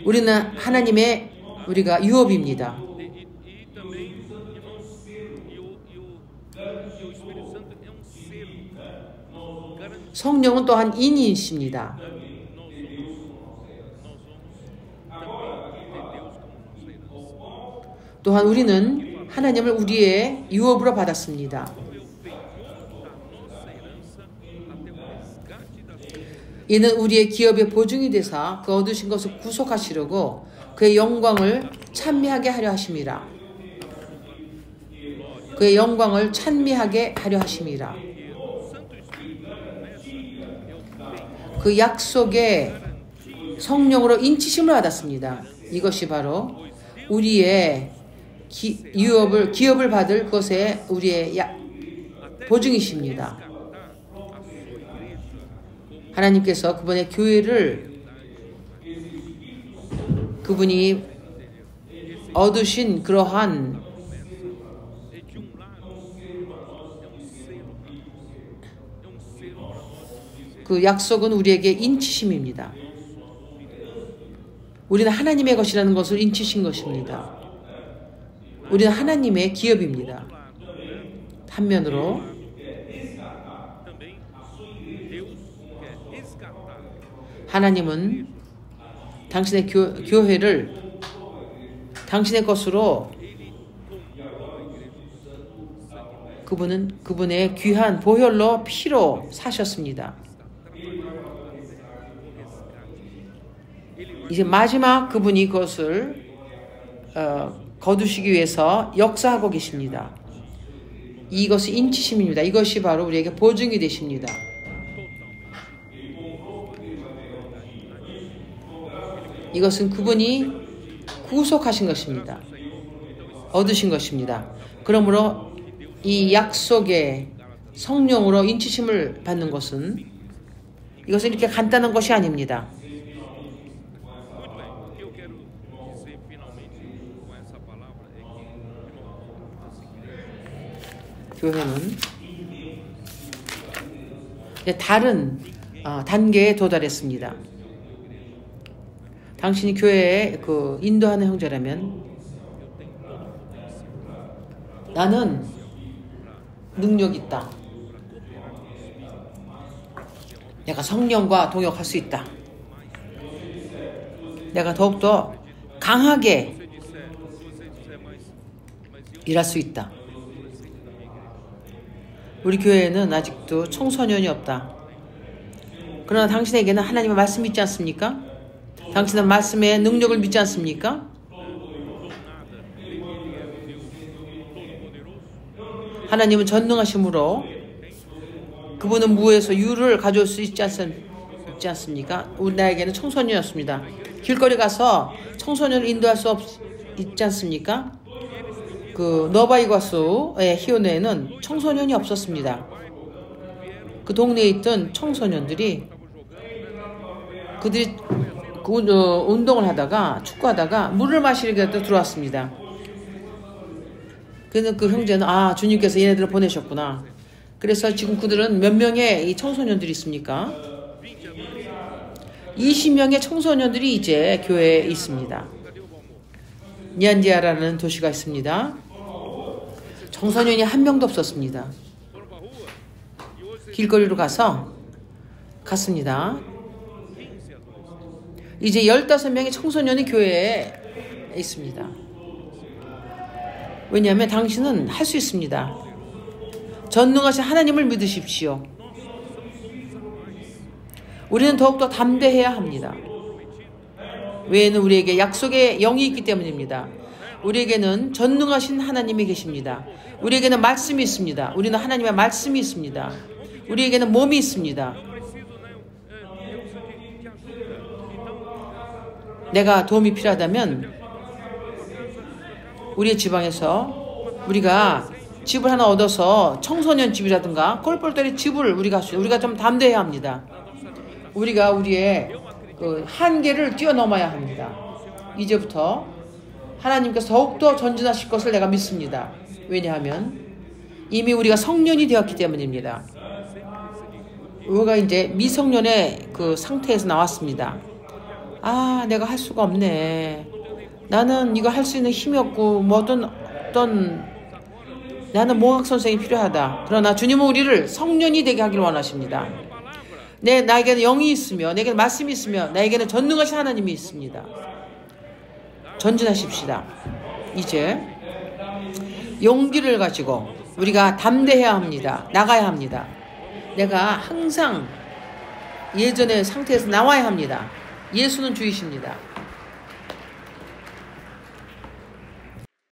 우리는 하나님의 우리가 유업입니다. 성령은 또한 인이십니다. 또한 우리는 하나님을 우리의 유업으로 받았습니다. 이는 우리의 기업의 보증이 되사 그 얻으신 것을 구속하시려고 그의 영광을 찬미하게 하려 하심이라. 그의 영광을 찬미하게 하려 하심이라. 그 약속의 성령으로 인치심을 받았습니다. 이것이 바로 우리의 기업을 받을 것의 우리의 보증이십니다. 하나님께서 그분의 교회를 그분이 얻으신 그러한 그 약속은 우리에게 인치심입니다. 우리는 하나님의 것이라는 것을 인치신 것입니다. 우리는 하나님의 기업입니다. 한면으로 하나님은 당신의 교회를 당신의 것으로 그분은 그분의 귀한 보혈로 피로 사셨습니다. 이제 마지막 그분이 그것을 거두시기 위해서 역사하고 계십니다. 이것이 인치심입니다. 이것이 바로 우리에게 보증이 되십니다. 이것은 그분이 구속하신 것입니다. 얻으신 것입니다. 그러므로 이 약속의 성령으로 인치심을 받는 것은 이것은 이렇게 간단한 것이 아닙니다. 교회는 다른 단계에 도달했습니다. 당신이 교회에 인도하는 형제라면 나는 능력 있다. 내가 성령과 동역할 수 있다. 내가 더욱더 강하게 일할 수 있다. 우리 교회에는 아직도 청소년이 없다. 그러나 당신에게는 하나님의 말씀이 있지 않습니까? 당신은 말씀의 능력을 믿지 않습니까? 하나님은 전능하심으로 그분은 무에서 유를 가져올 수 있지 않습니까? 우리 나에게는 청소년이었습니다. 길거리 가서 청소년을 인도할 수 있지 않습니까? 그 너바이과수의 히오네에는 청소년이 없었습니다. 그 동네에 있던 청소년들이 그들이 운동을 하다가 축구하다가 물을 마시려고 들어왔습니다. 그래서 그 형제는 주님께서 얘네들을 보내셨구나. 그래서 지금 그들은 몇 명의 이 청소년들이 있습니까? 20명의 청소년들이 이제 교회에 있습니다. 니안디아라는 도시가 있습니다. 청소년이 한 명도 없었습니다. 길거리로 갔습니다. 이제 15명의 청소년이 교회에 있습니다. 왜냐하면 당신은 할 수 있습니다. 전능하신 하나님을 믿으십시오. 우리는 더욱더 담대해야 합니다. 왜냐하면 우리에게 약속의 영이 있기 때문입니다. 우리에게는 전능하신 하나님이 계십니다. 우리에게는 말씀이 있습니다. 우리는 하나님의 말씀이 있습니다. 우리에게는 몸이 있습니다. 내가 도움이 필요하다면 우리의 지방에서 우리가 집을 하나 얻어서 청소년 집이라든가 꼴벌들의 집을 우리가 좀 담대해야 합니다. 우리가 우리의 그 한계를 뛰어넘어야 합니다. 이제부터 하나님께서 더욱더 전진하실 것을 내가 믿습니다. 왜냐하면 이미 우리가 성년이 되었기 때문입니다. 우리가 이제 미성년의 그 상태에서 나왔습니다. 내가 할 수가 없네. 나는 이거 할 수 있는 힘이 없고 나는 몽학 선생이 필요하다. 그러나 주님은 우리를 성년이 되게 하기를 원하십니다. 나에게는 영이 있으며 나에게는 말씀이 있으며 나에게는 전능하신 하나님이 있습니다. 전진하십시다. 이제 용기를 가지고 우리가 담대해야 합니다. 나가야 합니다. 내가 항상 예전의 상태에서 나와야 합니다. 예수는 주이십니다.